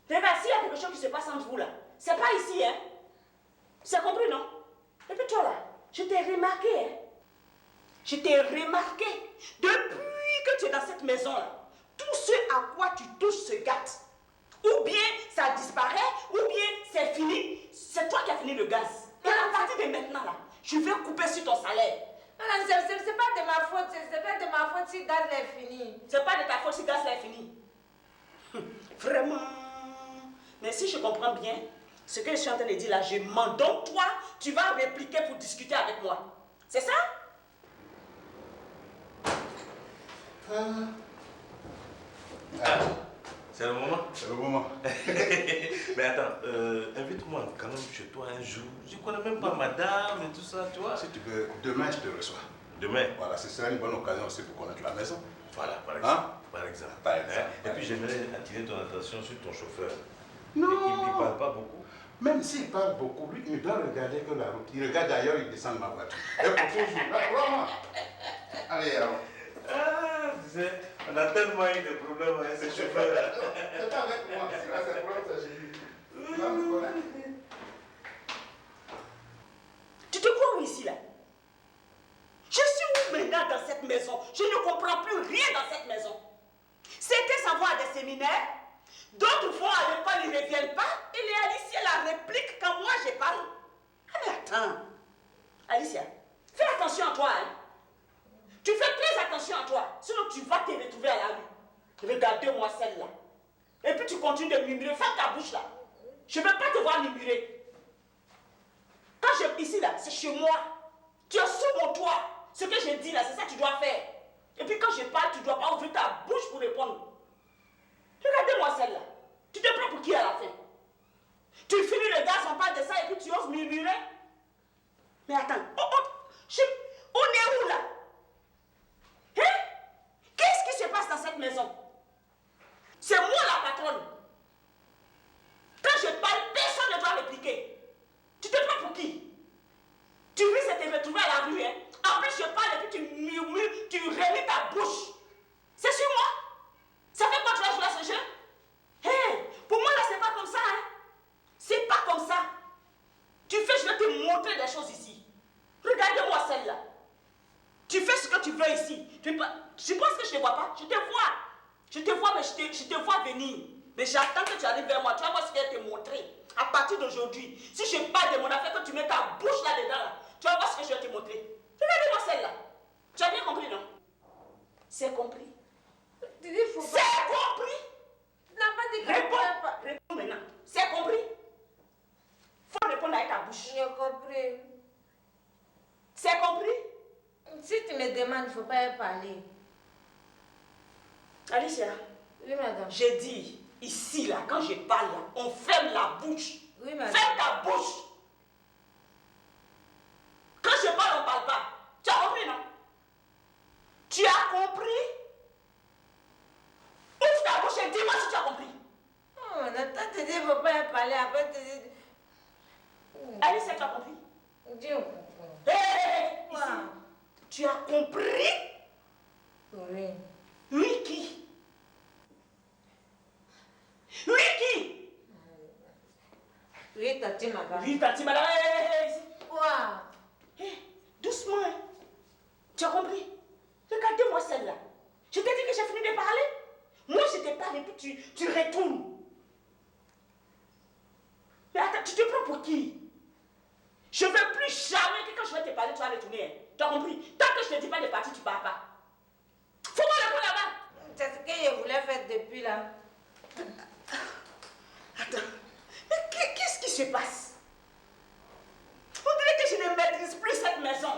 Regarde, s'il y a quelque chose qui se passe entre vous là, c'est pas ici, hein? C'est compris, non? Et puis toi là, je t'ai remarqué, hein? Je t'ai remarqué. Depuis que tu es dans cette maison là, tout ce à quoi tu touches se gâte. Ou bien ça disparaît, ou bien c'est fini. C'est toi qui as fini le gaz. Et à partir de maintenant là, je vais couper sur ton salaire.
Madame, c'est pas de ma faute, c'est pas de ma faute si le gaz là est fini.
C'est pas de ta faute si le gaz là est fini. Vraiment. Mais si je comprends bien, ce que je suis en train de dire là, je mens. Donc toi, tu vas répliquer pour discuter avec moi. C'est ça?
C'est le moment?
C'est le moment.
Mais attends, invite-moi quand même chez toi un jour. Je connais même pas madame et tout ça, tu vois.
Si tu veux, demain je te reçois.
Demain?
Voilà, ce sera une bonne occasion aussi pour connaître la maison.
Voilà, par exemple.
Hein?
Par exemple.
Par exemple.
Et puis j'aimerais attirer ton attention sur ton chauffeur.
Non.
Il ne parle pas beaucoup.
Même s'il parle beaucoup, lui, il doit regarder que la route. Il regarde d'ailleurs, il descend de ma voiture. Et pour toujours. Là, vraiment. Allez, alors.
Ah, tu sais, on a tellement eu de problèmes avec ce chauffeur-là.
C'est pas avec moi. Si là, c'est problème, c'est chez lui. Là, vous connaissez.
Tu te crois où ici là? Je suis où maintenant dans cette maison? Je ne comprends plus rien dans cette maison. Certains s'en vont à des séminaires, d'autres vont à l'école, ils ne reviennent pas, et les Alicia la réplique quand moi je parle. Ah mais attends, Alicia, fais attention à toi, hein. Tu fais très attention à toi, sinon tu vas te retrouver à la rue. Regardez-moi celle-là. Et puis tu continues de murmurer, ferme ta bouche là. Je ne veux pas te voir murmurer. Quand je ici là, c'est chez moi. Tu es sous mon toit. Ce que je dis là, c'est ça que tu dois faire. Et puis quand je parle, tu ne dois pas ouvrir ta bouche pour répondre. Regardez-moi celle-là. Tu te prends pour qui à la fin? Tu finis le gaz, on parle de ça et puis tu oses murmurer? Mais attends, on est où là? Hein? Qu'est-ce qui se passe dans cette maison? C'est moi la patronne. Quand je parle, personne ne doit répliquer. vernis ta bouche. C'est sur moi. Ça fait quoi tu vas jouer à ce jeu? Hé, pour moi là c'est pas comme ça, hein. C'est pas comme ça. Tu fais, je vais te montrer des choses ici. Regarde-moi celle-là. Tu fais ce que tu veux ici. Tu penses que je ne te vois pas? Je te vois. Je te vois, mais je te vois venir. Mais j'attends que tu arrives vers moi. Tu vas voir ce que je vais te montrer. À partir d'aujourd'hui, si je parle de mon affaire, que tu mets ta bouche là-dedans, là, tu vas voir ce que je vais te montrer. Regardez-moi celle-là. Tu as bien compris, non? C'est compris. C'est compris.
Tu n'as pas dit que
Réponds maintenant. C'est compris. Faut répondre avec ta bouche.
J'ai compris.
C'est compris?
Si tu me demandes, il ne faut pas parler.
Alicia.
Oui, madame.
J'ai dit, ici, là, quand je parle, là, on ferme la bouche.
Oui, madame.
Ferme ta bouche. Quand je parle, on ne parle pas. Tu as compris, non? Tu as compris? Ouvre ta bouche et dis-moi si tu as compris.
Oh, Nathan te dit, il ne faut pas parler. Après, te dit...
Alicia, tu as compris?
Dieu.
Hé, ici. Tu as compris?
Oui.
Oui, qui? Oui, qui?
Oui, Tati, madame.
Oui, Tati, madame. Ici.
Quoi?
Doucement, hein. Tu as compris? Regardez-moi celle-là. Je t'ai dit que j'ai fini de parler. Moi, je te parle et puis tu retournes. Mais attends, tu te prends pour qui? Je ne veux plus jamais que quand je vais te parler, tu vas retourner. Hein. Tu as compris? Tant que je ne te dis pas de partir, tu ne pars pas. Faut-moi le prendre là-bas.
C'est ce que je voulais faire depuis là.
Attends, mais qu'est-ce qui se passe? On dirait que je ne maîtrise plus cette maison.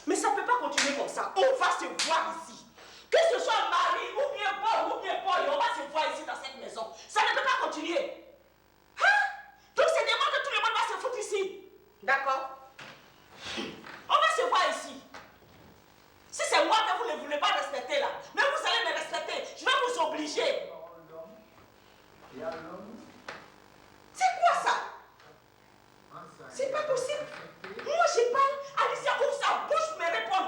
Mais ça ne peut pas continuer comme ça. On va se voir ici. Que ce soit Marie ou bien Paul, on va se voir ici dans cette maison. Ça ne peut pas continuer. Hein? Donc c'est des mots que tout le monde va se foutre ici. D'accord? On va se voir ici. Si c'est moi que vous ne voulez pas respecter là, mais vous allez me respecter. Je vais vous obliger. C'est quoi ça? C'est pas possible. Moi je parle, Alicia ouvre sa bouche, me répond.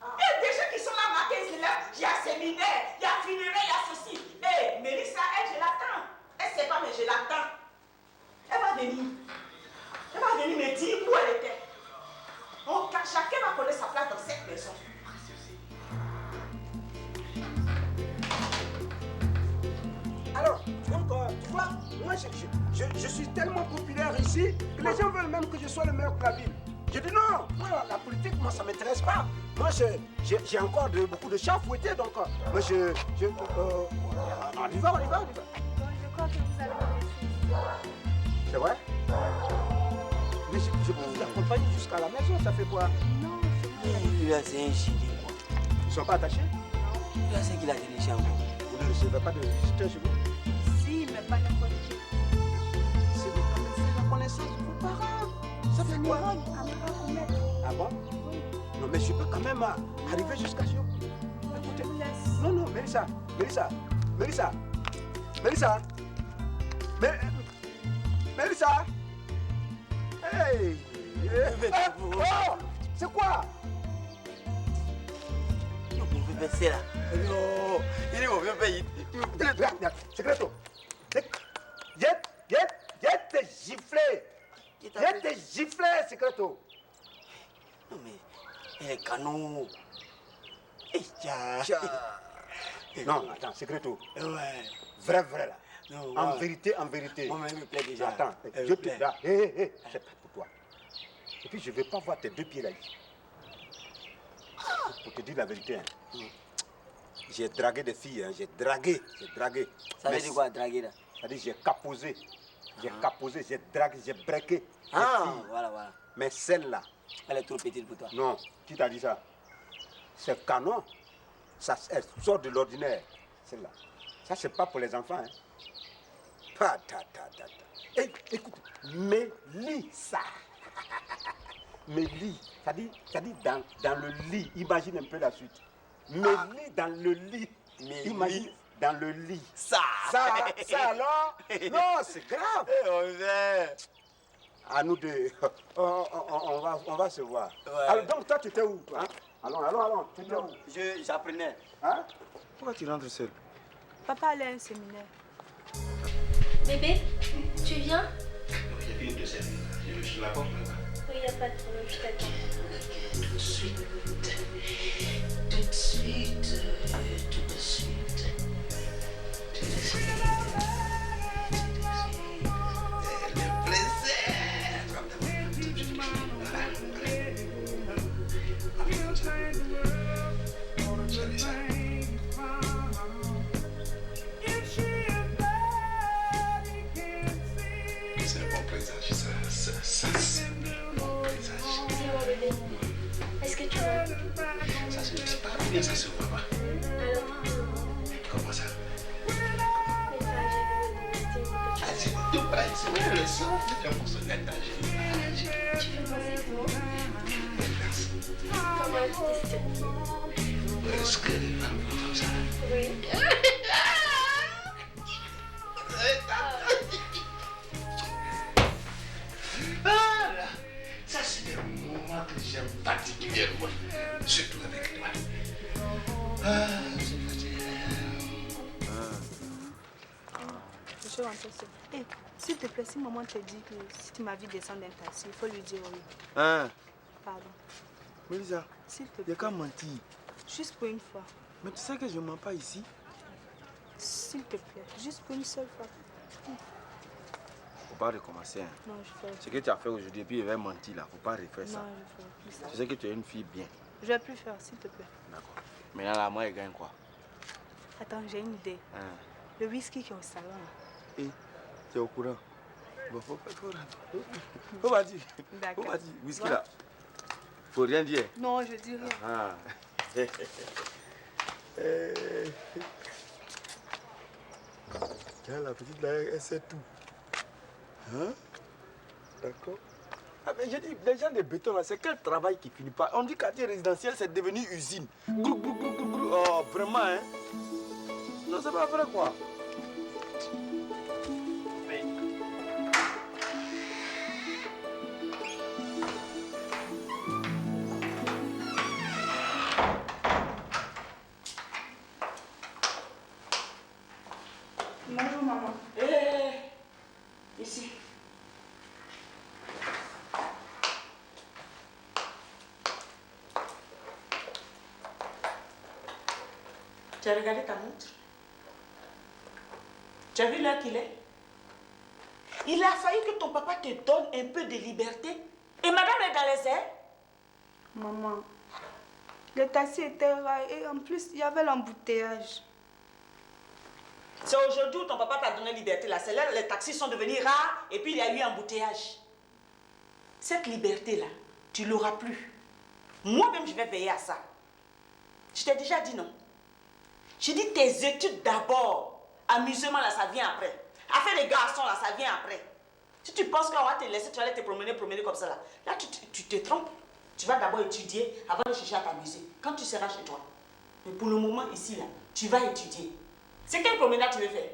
Il y a des gens qui sont là, marqués ici, là. Il y a séminaire, il y a funéraire, il y a ceci. Hé, Mélissa, elle, je l'attends. Elle sait pas, mais je l'attends. Elle va venir. Elle va venir me dire où elle était. Chacun va connaître sa place dans cette maison.
Alors, donc, tu vois, moi je suis tellement populaire ici que les gens veulent même que je sois le meilleur de la ville. Je dis non, moi, la politique, moi ça ne m'intéresse pas. Moi j'ai encore beaucoup de chats à fouetter, donc moi on y va.
Bon, je crois que vous allez me laisser.
C'est vrai? Mais je peux vous accompagner jusqu'à la maison, ça fait quoi?
Non,
Là, c'est un gilet, quoi.
Ils ne sont pas attachés?
Là, c'est qu'il a donné chez moi.
Vous ne recevez pas de visiteurs chez vous?
si, mais pas n'importe qui.
C'est la connaissance de vos parents. Ça fait quoi?
À ne pas commettre.
Ah bon?
Oui.
Non, mais je peux quand même arriver jusqu'à chez vous.
Je vous laisse.
Non, Mélissa. Mélissa. Hey! Oh! C'est quoi?
Vous pouvez passer là. Non, il est mauvais pays.
Secreto. J'ai te giflé, Secreto.
Non, mais les canons.
Non, attends, Secreto.
Ouais.
Vrai là.
Non,
en vérité.
Moi, il me plaît déjà.
Attends, je te dis. Hé, c'est pas pour toi. Et puis je ne vais pas voir tes deux pieds là. Pour te dire la vérité. Hein. J'ai dragué des filles, hein. J'ai dragué.
Ça veut dire quoi, draguer là?
Ça veut dire j'ai caposé. J'ai dragué, j'ai breaké.
Voilà.
Mais celle-là.
Elle est trop petite pour toi.
Non, qui t'a dit ça? C'est canon. Elle sort de l'ordinaire, celle-là. Ça, c'est pas pour les enfants. Hein. Écoute, Mélissa. Mélie, ça dit dans le lit. Imagine un peu la suite. Mélie dans le lit. Imagine dans le lit. Ça alors? Non, c'est grave. à nous deux. On va se voir.
Ouais.
Alors, donc, toi, tu étais où hein? Allons. Tu étais où?
J'apprenais.
Hein?
Pourquoi tu rentres seul?
Papa allait à un séminaire.
Bébé, tu viens?
Il y a une de celles. Je la porte là-bas.
Oui, il n'y a pas de problème, je t'attends.
Tout de suite. Tout de suite. Tout de suite. Tout de suite. Le plaisir. C'est un bon présage, ça c'est un bon présage.
Dis-moi, bébé, est-ce que tu m'aimes?
Ça c'est pas bien, ça se voit pas.
Alors,
Comment ça?
mais ça, j'ai vu
Ah, c'est tout près, c'est vrai, le sang, c'est un morceau de gâteau.
Tu veux penser que moi?
Merci.
Comment est-ce
Est-ce que les femmes font comme ça?
Oui.
Ah là, ça c'est des moments que j'aime particulièrement, surtout avec toi. Ah, c'est fatigué.
Je vais rentrer seul. Hé, s'il te plaît, si maman te dit que si tu m'as vu descendre d'un taxi, il faut lui dire oui.
Hein?
Pardon.
Mélissa,
S'il te
il n'y
plaît.
a qu'à mentir.
Juste pour une fois.
Mais tu sais que je ne mens pas ici.
S'il te plaît. Juste pour une seule fois.
Faut pas recommencer. Hein.
Non, je fais.
Ce que tu as fait aujourd'hui, et puis il va mentir là. Faut pas refaire ça.
Non, je fais plus ça.
Tu sais que tu es une fille bien.
Je vais plus faire, s'il te plaît.
D'accord. Maintenant là, moi, elle gagne quoi?
Attends, j'ai une idée.
Hein?
Le whisky qui est au salon. Là.
Et tu es au courant? Bon, faut pas dire.
D'accord.
Faut pas dire. Whisky là. Faut rien dire.
Non, je dis rien.
Ah. Tiens, la petite là, elle sait tout. Hein? D'accord. Ah, mais j'ai dit, les gens de béton là, c'est quel travail qui finit pas? On dit quartier résidentiel, c'est devenu usine. Grou. Oh, vraiment, hein? Non, c'est pas vrai quoi.
Bonjour, maman.
Ici. Tu as regardé ta montre? Tu as vu l'heure qu'il est? Il a fallu que ton papa te donne un peu de liberté. Et madame est dans les airs.
Maman, le taxi était rare et en plus, il y avait l'embouteillage.
C'est aujourd'hui où ton papa t'a donné liberté. Là, c'est là les taxis sont devenus rares et puis il y a eu un embouteillage. Cette liberté-là, tu l'auras plus. Moi-même, je vais veiller à ça. Je t'ai déjà dit non. J'ai dit tes études d'abord. Amusement, là, ça vient après. Affaire des garçons, là, ça vient après. Si tu penses qu'on va te laisser, tu vas aller te promener comme ça, là. Là, tu te trompes. Tu vas d'abord étudier avant de chercher à t'amuser. Quand tu seras chez toi. Mais pour le moment, ici, là, tu vas étudier. C'est quelle promenade tu veux faire?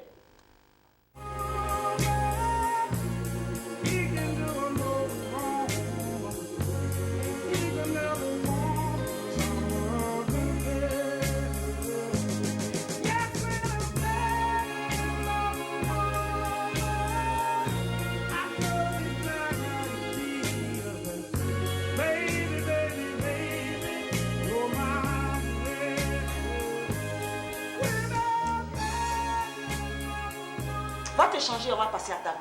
Va te changer, on va passer à table.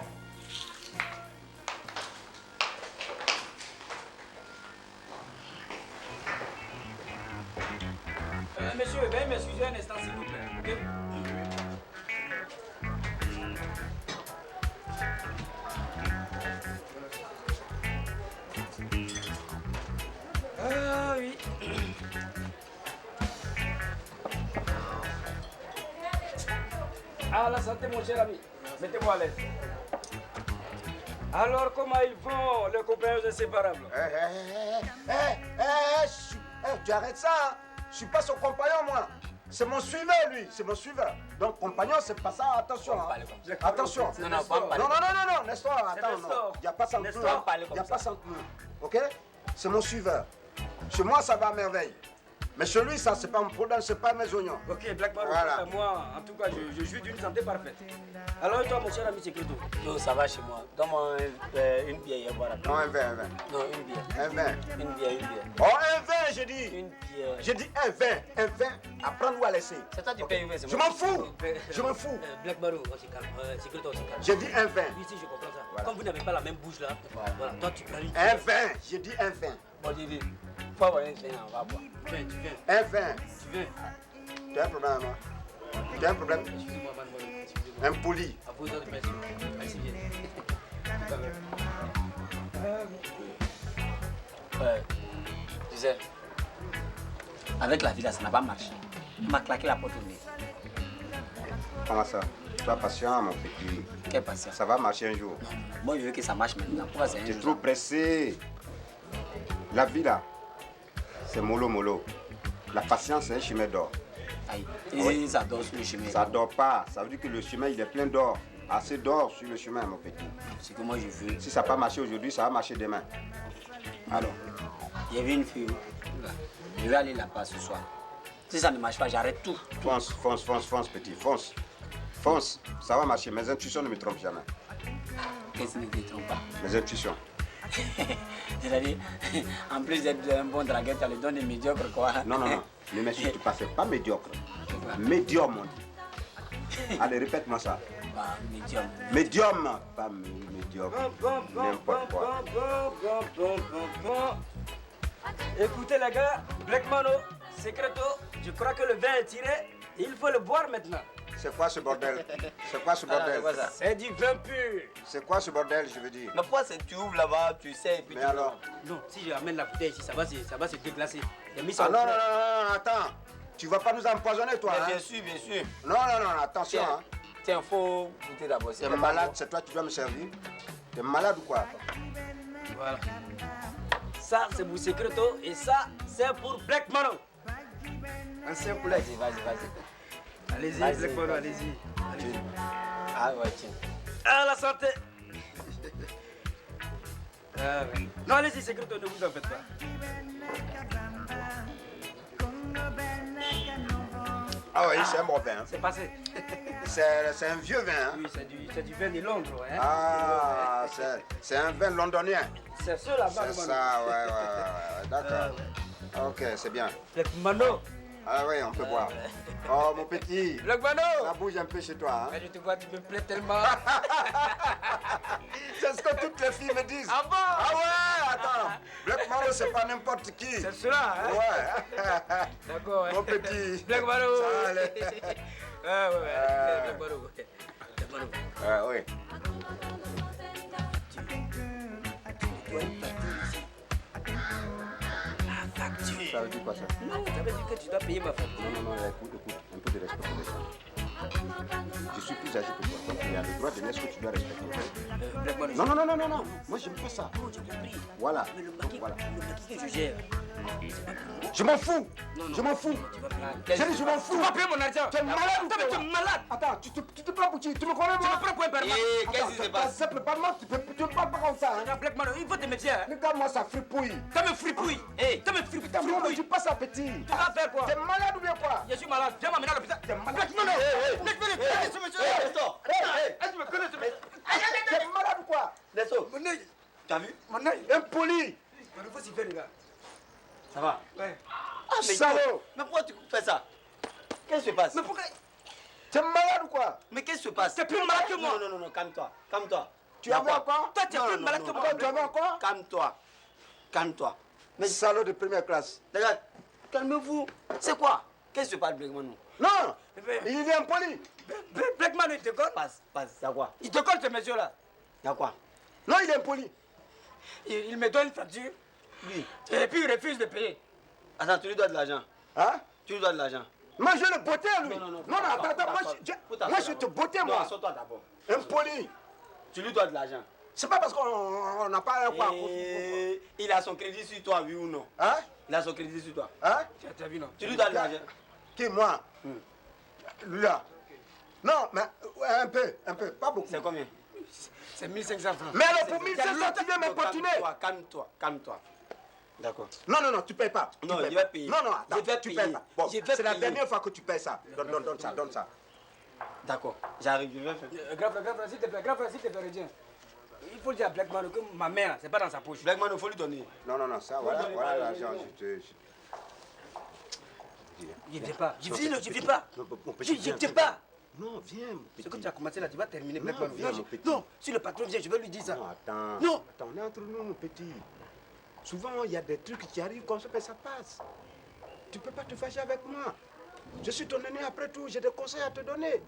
Monsieur, veuillez m'excuser un instant, s'il vous plaît. Okay? Ah oui. Ah, la santé, mon cher ami. Mettez-moi à l'aise. Alors, comment ils vont, les copains inséparables?
Tu arrêtes ça, hein? Je suis pas son compagnon, moi. C'est mon suiveur, lui. C'est mon suiveur. Donc, compagnon, c'est pas ça. Attention. Hein. Attention.
Non,
Nestor, attends. Non. Il n'y a pas ça plus. Il n'y a pas ça plus. OK? C'est mon suiveur. Chez moi, ça va à merveille. Mais chez lui, ça, c'est pas mon problème, c'est pas mes oignons.
Ok, Black Marrow,
voilà.
Moi, en tout cas, je jouis d'une santé parfaite. Alors, et toi, mon cher ami Secreto?
Non, ça va chez moi. Donne-moi une bière, voilà.
Non, un verre.
Non, une bière.
Un verre.
Une bière.
Oh, un verre, j'ai dit.
Une bière.
J'ai dit un verre, à prendre ou à laisser.
C'est toi qui payes, c'est
Je m'en fous.
Black Marrow, on se calme. Secreto, on se calme.
J'ai dit un verre.
Oui, si, je comprends ça. Voilà. Comme vous n'avez pas la même bouche là, voilà. Toi, tu clarifies.
Un verre, j'ai dit un verre.
Bon, Didi, faut avoir un vin, on va boire.
Tu viens.
Un verre.
Tu viens.
Tu as un problème, hein? Tu as un problème?
Excusez-moi, mademoiselle.
Impoli.
À vos ordres, merci. Merci bien.
Tu sais, avec la vie là, ça n'a pas marché. Il m'a claqué la porte au nez.
Comment ça? Sois patient, mon petit.
Quelle patience?
Ça va marcher un jour.
Non, moi je veux que ça marche maintenant. Pourquoi c'est un
Tu es
jour?
trop pressé. La vie là, c'est mollo. La patience, c'est un chemin d'or.
Aïe, et ça dort sur le chemin.
Ça dort pas. Ça veut dire que le chemin, il est plein d'or. Assez d'or sur le chemin, mon petit.
C'est que moi je veux.
Si ça n'a pas marché aujourd'hui, ça va marcher demain. Alors,
il y avait une fille. Je vais aller là-bas ce soir. Si ça ne marche pas, j'arrête tout.
Fonce, petit, fonce. Fonce, ça va marcher. Mes intuitions ne me trompent jamais.
Qu'est-ce qui ne te trompe pas?
Mes intuitions.
C'est-à-dire, en plus d'être un bon dragueur, tu as le don de médiocre, quoi.
Non. Ne m'insulte pas, c'est pas médiocre. Médium, on dit. Allez, répète-moi ça.
Bah, médium.
Médium, pas médiocre. N'importe quoi.
Bon. Écoutez, les gars, Black Marrow, Secreto, je crois que le vin est tiré. Il faut le boire maintenant.
C'est quoi ce bordel?
C'est du vin pur.
C'est quoi ce bordel, je veux dire?
Mais pourquoi tu ouvres là-bas, tu sais, et puis
mais alors?
Non, si je ramène la bouteille ici, ça va se déglacer.
Non, attends. Tu vas pas nous empoisonner, toi, hein?
Bien sûr.
Non, attention,
tiens,
hein.
Tiens, faut goûter d'abord.
T'es malade, c'est toi qui dois me servir? T'es malade ou quoi?
Voilà. Ça, c'est pour Secreto et ça, c'est pour Black Marrow.
Ancien poulet. Vas-y.
Allez-y, Black Marrow, allez-y.
Ah ouais, tiens.
À la santé. Non, allez-y, Secreto, ne vous en faites pas.
Ah oui, c'est un bon vin. Hein.
C'est passé.
C'est un vieux vin. Hein.
Oui, c'est du vin de Londres. Hein.
Ah, c'est un vin londonien.
C'est ça là-bas.
C'est ça, ouais. D'accord. Ok, c'est bien.
Black Marrow.
Ah oui, on peut boire. Oh, mon petit.
Black Marrow.
Ça bouge un peu chez toi. Hein.
Je te vois, tu me plais tellement.
C'est ce que toutes les filles me disent.
Ah bon?
Ah ouais, attends. Black Marrow, c'est pas n'importe qui.
C'est cela, hein?
Ouais.
D'accord.
Mon petit.
Black Marrow.
Ça allait.
Ouais. Black Marrow.
Oui. Ça veut dire quoi ça?
Non, ça veut dire que tu dois payer ma facture.
Non, écoute, un peu de respect pour les gens. Je suis plus âgé que toi, donc il y a le droit de dire ce que tu dois respecter. Non. Moi, j'aime pas ça.
Oh, j'ai compris.
Voilà.
Mais le paquet que je gère,
je m'en fous. Je m'en fous.
J'ai dit, je m'en fous. Tu vas payer mon argent.
Tu es malade ou quoi?
Tu es malade.
Attends, tu te prends pour qui? Tu me connais, moi?
Tu me prends pour un pervers.
Qu'est-ce qui se passe?
Simple, pas moi, tu me parles pas comme ça.
Non, Black Marrow, il faut te méfier.
Regarde-moi ça, fripouille.
T'as me fripouille. T'as me fripouille.
Ne me dis pas ça, petit.
Tu vas faire quoi?
T'es malade ou bien quoi?
Je suis malade. Viens m'amener à l'hôpital.
T'es malade.
Black Marrow. Black Marrow. Est-ce que tu me connais, ce mec?
T'es malade ou quoi?
Nesto.
Mon œil.
T'as vu?
Mon œil.
Impoli.
Il faut s'y faire, les gars.
Ça va?
Ouais.
Ah, mais
salaud.
Mais pourquoi tu fais ça? Qu'est-ce qui se passe?
Mais pourquoi?
T'es malade ou quoi?
Mais qu'est-ce qui se passe?
T'es plus malade que moi.
Non, calme-toi.
Tu avais encore?
Toi, t'es plus malade que moi.
Tu avais encore?
Calme-toi.
Mais salaud de première classe.
Regarde, calmez-vous. C'est quoi? Qu'est-ce qui se passe, Black Marrow?
Non, il est impoli.
Black Marrow, il te colle?
Passe, y'a quoi?
Il te colle, ce monsieur-là.
Y'a quoi?
Non, il est impoli.
Il me donne une facture.
Lui.
Et puis il refuse de payer.
Attends, tu lui dois de l'argent.
Hein?
Tu lui dois de l'argent.
Moi, je le bottais à lui.
Non,
attends, moi, je te bottais, moi.
Assois-toi d'abord.
Impoli.
Tu lui dois de l'argent.
C'est pas parce qu'on n'a pas un quoi.
Il a son crédit sur toi, oui ou non?
Hein?
Il a son crédit sur toi.
Hein?
Tu as vu, non?
Tu lui dois de l'argent.
Qui, moi? Lui là. Non, mais un peu, pas beaucoup.
C'est combien?
C'est 1500 francs.
Mais alors pour 1500, tu viens m'importuner.
Calme-toi. D'accord.
Non, tu payes pas.
Non, je vais payer.
Non, attends, tu payes pas. Bon, c'est la
payer.
dernière fois que tu payes ça. Donne ça.
D'accord, j'arrive, je vais faire.
Grand frère, s'il te plaît, reviens. Il faut dire à Blackman que ma mère, c'est pas dans sa poche.
Blackman, il faut lui donner.
Non, ça, voilà l'argent.
Je ne viens pas. Je viens pas. Je ne viens pas.
Non, viens.
Ce que tu as commencé là, tu vas terminer.
Non, viens, mon petit.
Non, si le patron vient, je vais lui dire ça.
Non, attends.
Non.
Attends, on est entre nous, mon petit. Souvent, il y a des trucs qui arrivent comme ça, mais ça passe. Tu ne peux pas te fâcher avec moi. Je suis ton aîné après tout, j'ai des conseils à te donner.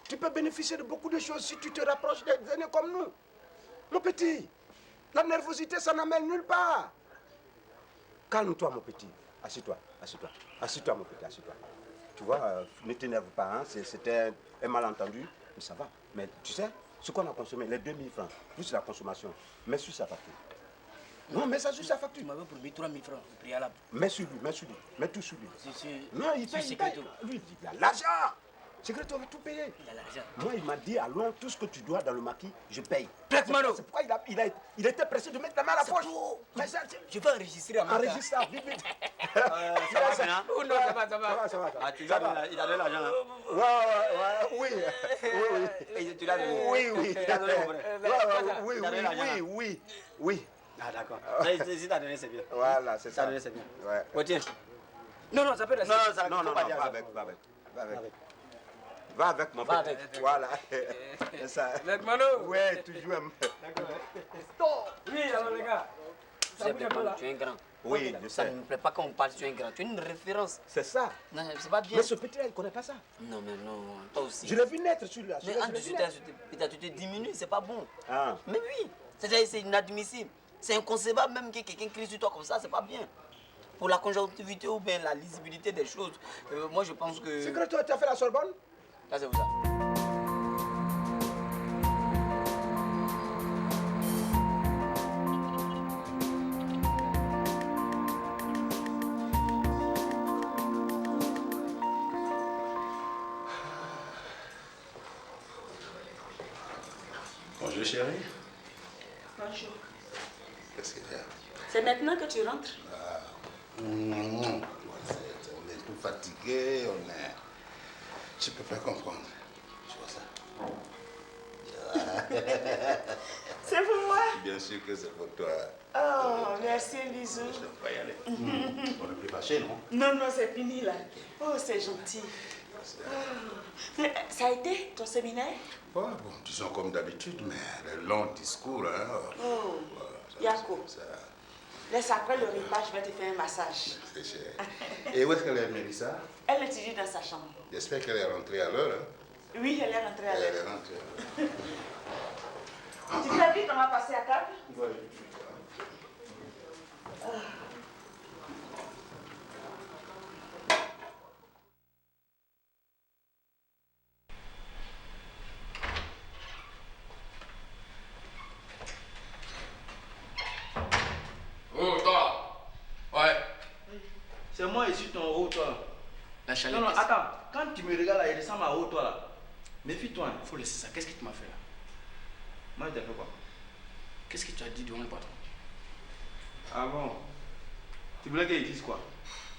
Tu peux bénéficier de beaucoup de choses si tu te rapproches des aînés comme nous. Mon petit, la nervosité, ça n'amène nulle part. Calme-toi, mon petit. Assieds-toi, mon petit, assieds-toi. Tu vois, ne t'énerve pas, hein? C'était un malentendu, mais ça va. Mais tu sais, ce qu'on a consommé, les 2000 francs, plus la consommation, mets sur sa facture. Non, mets ça sur sa facture.
Tu m'avais promis 3000 francs au préalable.
Mets sur lui, mets tout sur lui. Non, il paye. Lui, il a l'argent. Secreto va tout payer.
Il a l'argent.
Moi, il m'a dit, allons, tout ce que tu dois dans le maquis, je paye.
Black Mano.
C'est pourquoi il était pressé de mettre la main à la poche.
Mais ça, je vais enregistrer à ma
enregistre ça, vite.
Ça va, Fena?
Oh non, ça va.
Ah, tu l'as donné, il a donné l'argent là?
Oui.
Tu l'as donné?
Oui.
Tu l'as donné, mon frère?
Oui.
Ah, d'accord. Si t'as donné, c'est bien.
Voilà, c'est ça.
T'as donné, c'est bien.
Ouais.
Oh, tiens.
Non, ça peut rester.
Non, va avec. Va avec mon petit. Voilà. C'est ça.
Avec Mano.
Ouais, tu joues un peu.
Oui, alors les gars.
Tu es un grand.
Oui, je sais.
Ça ne me plaît pas quand on parle, tu es un grand. Tu es une référence.
C'est ça.
Non, c'est pas bien.
Mais ce petit-là, il ne connaît pas ça.
Non, mais non, toi aussi.
Je l'ai vu naître celui-là.
Mais tu te diminues, c'est pas bon.
Ah.
Mais oui, c'est inadmissible. C'est inconcevable même que quelqu'un crie sur toi comme ça, c'est pas bien. Pour la conjonctivité ou bien la lisibilité des choses, moi je pense que...
C'est que toi, tu as fait la Sorbonne?
Là, c'est où ça?
Bonjour chérie.
Bonjour.
Qu'est-ce qu'il y a?
C'est maintenant que tu rentres?
Non. On est tout fatigué, Je peux pas comprendre. Tu vois ça?
C'est pour moi?
Bien sûr que c'est pour toi.
Oh, merci Lisou.
Je ne peux pas y aller. On ne peut pas fâcher, non?
Non, c'est fini là. Oh, c'est gentil. Mais ça a été ton séminaire?
Bon, disons comme d'habitude, mais le long discours, hein.
Oh, Yako. Laisse après le repas, je vais te faire un massage.
C'est cher. Et où est-ce qu'elle est, Mélissa?
Elle étudie dans sa chambre.
J'espère qu'elle est rentrée à l'heure. Hein?
Oui, elle est rentrée à l'heure.
Elle est rentrée à l'heure.
Tu t'as dit qu'on va passer à table?
Oui.
Oh, toi. Ouais. C'est moi ici ton haut, toi.
La chaleur.
Non, attends. Quand tu me regardes là, il ressemble à haut, toi là. Méfie-toi.
Il faut laisser ça. Qu'est-ce que tu m'as fait là?
Moi, je t'ai fait quoi?
Qu'est-ce que tu as dit devant le patron?
Ah bon? Tu voulais qu'il dise quoi?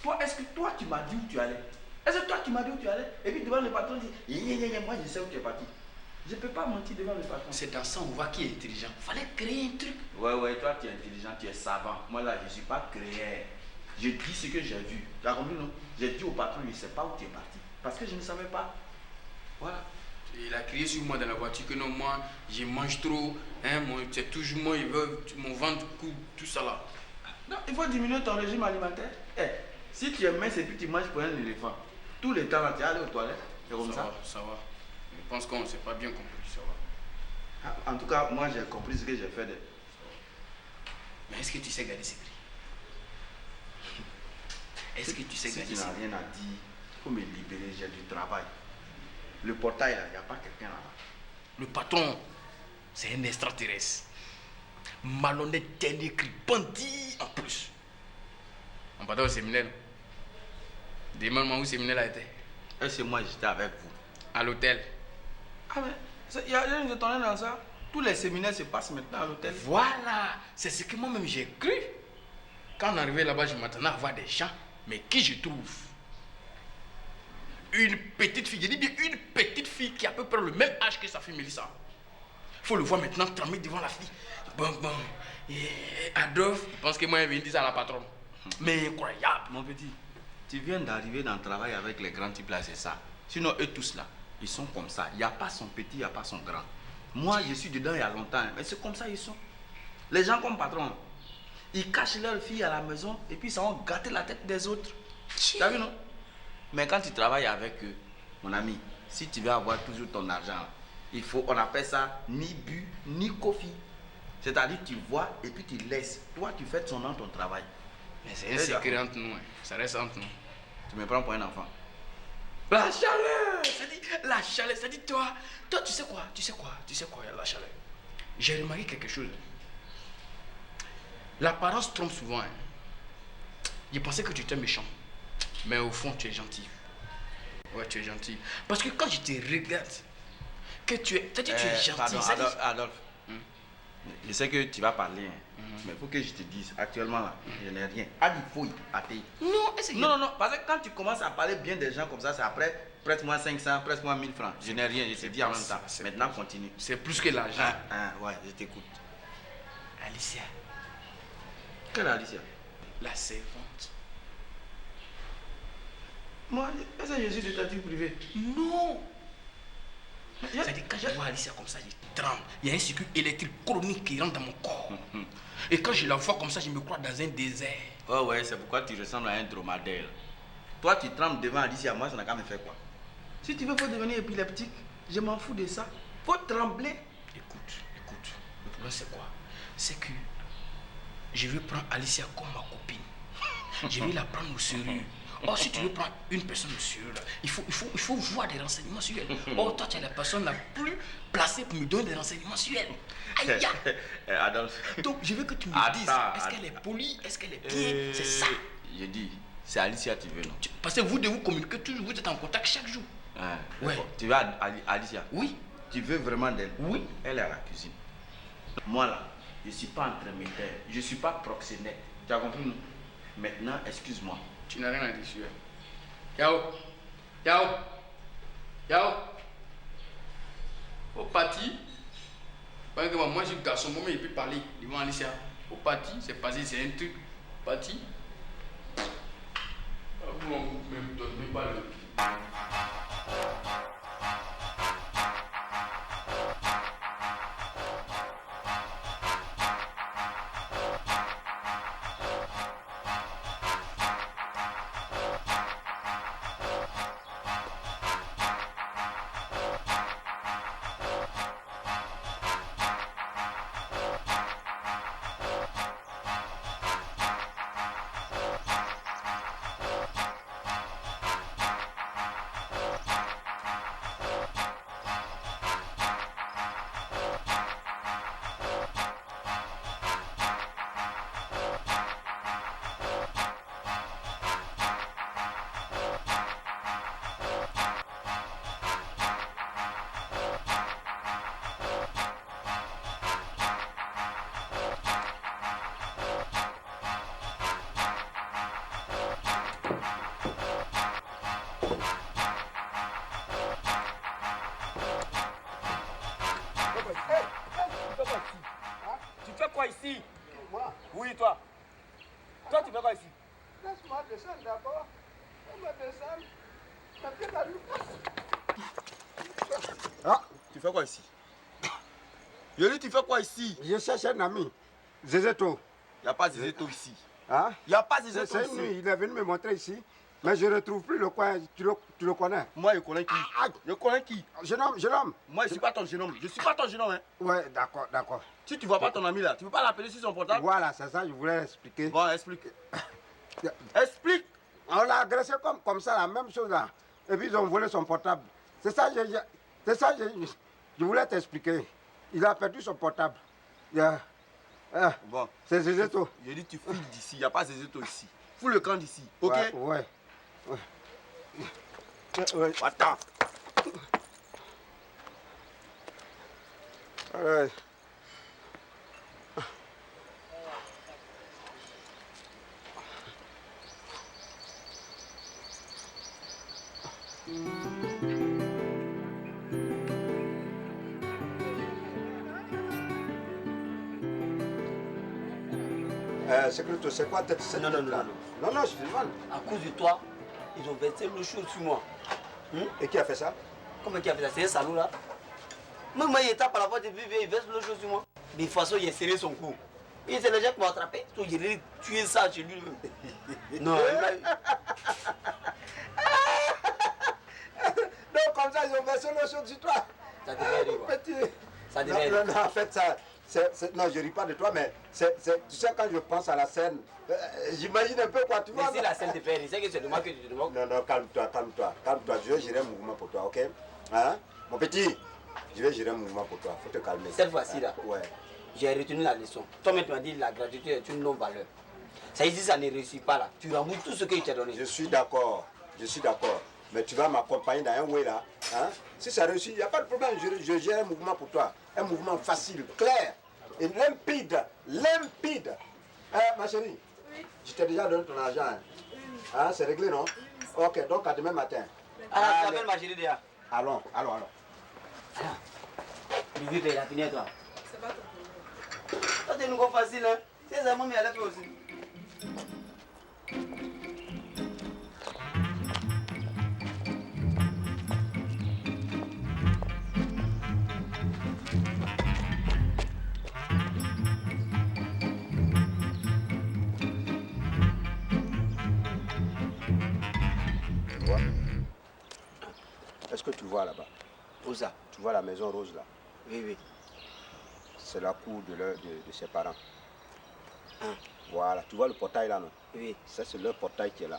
Toi, est-ce que toi, tu m'as dit où tu allais? Est-ce que toi, tu m'as dit où tu allais? Et puis devant le patron, il dit, moi, je sais où tu es parti. Je ne peux pas mentir devant le patron.
C'est dans ça on voit qui est intelligent. Fallait créer un truc.
Ouais, toi, tu es intelligent, tu es savant. Moi, là, je ne suis pas créé. Je dis ce que j'ai vu. Tu as compris, non? J'ai dit au patron, il ne sait pas où tu es parti. Parce que je ne savais pas. Voilà.
Il a crié sur moi dans la voiture que non, moi, je mange trop. Hein, c'est toujours moi, il veut mon ventre coupe, tout ça là.
Non, il faut diminuer ton régime alimentaire. Eh, si tu es mince et puis tu manges pour un éléphant, tout le temps là, tu es allé aux toilettes. C'est comme ça.
Ça va. Je pense qu'on ne s'est pas bien compris, ça va.
En tout cas, moi j'ai compris ce que j'ai fait.
Mais est-ce que tu sais garder secret? Est-ce que tu sais garder
secret? Si tu n'as
secret?
rien à dire, il faut me libérer, j'ai du travail. Le portail là, il n'y a pas quelqu'un là-bas.
Le patron, c'est un extraterrestre. Malhonnête, dernier cri, bandit en plus. On va dans le séminaire.
Demande-moi où séminaire là était.
Et c'est moi, j'étais avec vous.
À l'hôtel.
Ah mais, il y a rien de étonnant dans ça. Tous les séminaires se passent maintenant à l'hôtel.
Voilà, c'est ce que moi-même j'ai cru. Quand on arrivait là-bas, je m'attendais à voir des gens. Mais qui je trouve? Une petite fille, je dis bien une petite fille qui a à peu près le même âge que sa fille Mélissa. Faut le voir maintenant trembler devant la fille. Bon. Et Adolphe, il pense que moi, je viens dire ça à la patronne. Mais incroyable.
Mon petit, tu viens d'arriver dans le travail avec les grands types là, c'est ça. Sinon, eux tous là, ils sont comme ça. Il n'y a pas son petit, il n'y a pas son grand. Moi, je suis dedans il y a longtemps, mais c'est comme ça ils sont. Les gens comme patron, ils cachent leur fille à la maison et puis ils vont gâter la tête des autres. Tu as vu, non? Mais quand tu travailles avec eux, mon ami, si tu veux avoir toujours ton argent, il faut, on appelle ça ni bu, ni coffee. C'est-à-dire tu vois et puis tu laisses. Toi, tu fais ton travail.
Mais c'est un secret entre nous. Ça reste entre nous.
Tu me prends pour un enfant.
La chaleur! La chaleur, ça dit toi, tu sais quoi, la chaleur. J'ai remarqué quelque chose. L'apparence trompe souvent. Hein. Je pensais que tu étais méchant. Mais au fond, tu es gentil. Ouais, tu es gentil. Parce que quand je te regarde, que tu es, tu es gentil.
Pardon, Adolphe. Je sais que tu vas parler, hein. Mais il faut que je te dise, actuellement là, je n'ai rien. Non, parce que quand tu commences à parler bien des gens comme ça, c'est après, prête-moi 500, prête-moi 1000 francs. Je n'ai rien, je te dis en même temps. Maintenant, continue.
C'est plus que l'argent.
Ouais, je t'écoute.
Alicia.
Quelle Alicia?
La servante.
Moi, est-ce que je suis détective privé?
Non. C'est-à-dire quand je vois Alicia comme ça, je tremble. Il y a un circuit électrique chronique qui rentre dans mon corps. Et quand je la vois comme ça, je me crois dans un désert.
Oh ouais, c'est pourquoi tu ressembles à un dromadaire. Toi, tu trembles devant Alicia, moi, ça n'a qu'à me faire quoi? Si tu veux, faut devenir épileptique. Je m'en fous de ça. Faut trembler.
Écoute. Le problème, c'est quoi? C'est que je veux prendre Alicia comme ma copine. Je vais la prendre au sérieux. Or, si tu veux prendre une personne au sérieux, il faut voir des renseignements sur elle. Or, toi, tu es la personne la plus placée pour me donner des renseignements sur elle. Aïe!
Adolphe.
Donc, je veux que tu me dises, est-ce qu'elle est polie? Est-ce qu'elle est bien? C'est ça.
Je dis, c'est Alicia tu veux, non?
Parce que vous devez vous communiquer toujours, vous êtes en contact chaque jour.
Ouais. Tu veux Alicia?
Oui.
Tu veux vraiment d'elle?
Oui.
Elle est à la cuisine. Moi là, je ne suis pas entremetteur, je ne suis pas proxénète. Tu as compris, non? Maintenant, excuse-moi.
Tu n'as rien à dire sur elle. Yao. Au parti. Parce que moi, je suis garçon, moi, il peut parler devant Alicia. Au parti, c'est passé, c'est un truc. Parti. Vous ne me donnez pas le.
Tu fais quoi ici? Moi? Oui, toi. Toi, tu fais quoi ici? Laisse-moi descendre d'abord. Laisse-moi descendre.
Ah, tu fais quoi ici? Je dis, tu fais quoi ici?
Je cherche un ami. Zézéto.
Il n'y a pas Zézéto ici.
Hein?
Il n'y a pas Zézéto
C'est
ici.
lui, il est venu me montrer ici. Mais je ne retrouve plus le coin. Tu le connais?
Moi, je connais qui? Je connais qui?
Jeune homme.
Moi, je ne suis pas ton jeune homme. Je ne suis pas ton jeune homme. Hein.
Ouais, d'accord.
Si tu ne vois pas ton ami là, tu ne peux pas l'appeler sur son portable?
Voilà, c'est ça que je voulais expliquer.
Bon, explique. Explique.
On l'a agressé comme ça, la même chose là. Et puis ils ont volé son portable. C'est ça que je voulais t'expliquer. Il a perdu son portable.
Bon.
C'est Zézéto.
Je dis, tu files d'ici. Il n'y a pas Zézéto ici. Fous le camp d'ici. Ok?
Ouais. Attends. Secrétaire, c'est quoi cette
Non,
là? Non, je te demande.
À cause de toi, ils ont versé l'eau chaude sur moi.
Et qui a fait ça?
Comment qui a fait ça? C'est un salaud là. Même moi, il tape à la porte et puis il verse l'eau chaude sur moi. Mais de toute façon, il a serré son cou. Et c'est les gens qui m'ont attrapé. Donc il a tué ça chez lui. Non,
Donc comme ça, ils ont versé l'eau chaude sur toi.
Ça te fait rire, quoi. Ça te fait rire.
Non, en fait, ça... non, je ne ris pas de toi, mais tu sais, quand je pense à la scène, j'imagine un peu quoi, tu vois.
Mais si la scène te fait rire, c'est que c'est de moi que tu te moques.
Non, calme-toi. Je vais gérer un mouvement pour toi, ok? Hein? Mon petit, je vais gérer un mouvement pour toi, faut te calmer.
Cette fois-ci là,
ouais.
J'ai retenu la leçon. Toi-même, tu m'as dit que la gratitude est une non-valeur. Ça ici, ça ne réussit pas là. Tu rembourses tout ce que je t'ai donné.
Je suis d'accord. Mais tu vas m'accompagner dans un way là. Hein? Si ça réussit, il n'y a pas de problème. Je gère un mouvement pour toi. Un mouvement facile, clair et limpide. Hein, ma chérie? Oui. Je t'ai déjà donné ton argent. Hein? Hein, c'est réglé, non? Ok, donc à demain matin.
Ah, tu appelles ma chérie déjà.
Allons.
Bisous, il a fini toi.
C'est pas ton problème.
Ça, c'est une go facile, hein? C'est ça, maman, elle a fait aussi.
Est-ce que tu vois là-bas?
Où ça?
Tu vois la maison rose là?
Oui.
C'est la cour de ses parents.
Ah.
Voilà, tu vois le portail là, non?
Oui.
Ça, c'est leur portail qui est là.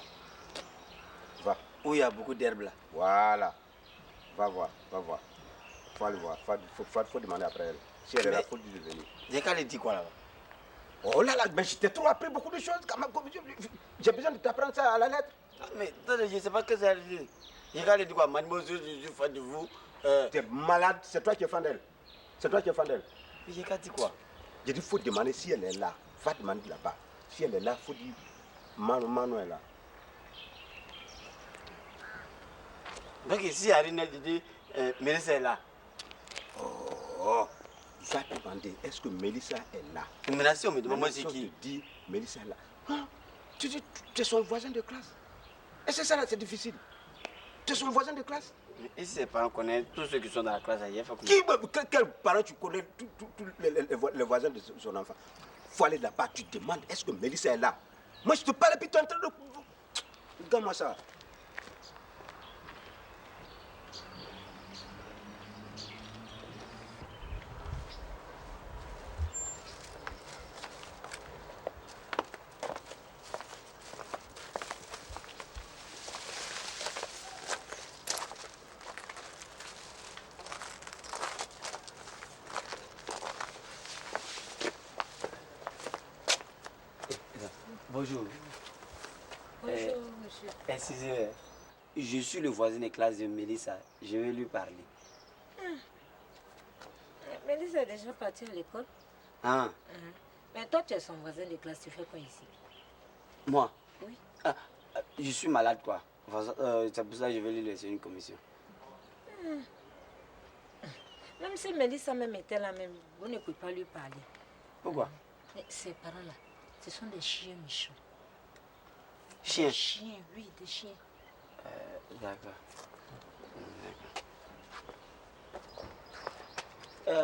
Va.
Où il y a beaucoup d'herbes là.
Voilà. Va voir. Faut aller voir. Faut demander après elle. Si elle est là, faut lui venir.
J'ai qu'à lui dire quoi là-bas?
Oh là, mais je t'ai trop appris beaucoup de choses. J'ai besoin de t'apprendre ça à la lettre.
Ah, mais attendez, je ne sais pas ce que ça veut dire. J'ai qu'à lui dire quoi? Mademoiselle, je suis fan de vous.
Tu es malade, c'est toi qui es fan d'elle.
Mais j'ai qu'à dire quoi?
J'ai dit, faut demander si elle est là. Va demander là-bas. Si elle est là, faut dire Mano est là.
Donc ici, Arine, elle dit, Mélissa est là.
Oh, va demander, est-ce que Mélissa est là?
Mais si on me demande, moi c'est qui?
Tu dis, Mélissa est là. Non, tu dis, tu es son voisin de classe. Et c'est ça là, c'est difficile. Tu es son voisin de classe.
Et si ses parents connaissent tous ceux qui sont dans la classe, il faut
que... Quel parent tu connais tous les voisins de son enfant? Faut aller là-bas, tu demandes, est-ce que Mélissa est là? Moi je te parle et puis tu es en train de... Regarde-moi ça.
Bonjour.
Bonjour, monsieur.
Excusez-moi. Je suis le voisin de classe de Mélissa. Je vais lui parler.
Mélissa est déjà partie à l'école.
Ah.
Mais toi, tu es son voisin de classe. Tu fais quoi ici?
Moi?
Oui.
Je suis malade, quoi. C'est pour ça que je vais lui laisser une commission.
Même si Mélissa même était là, même, vous ne pouvez pas lui parler.
Pourquoi?
Mais ces parents-là, ce sont des chiens méchants.
Chiens?
Des chiens, oui, des chiens.
D'accord.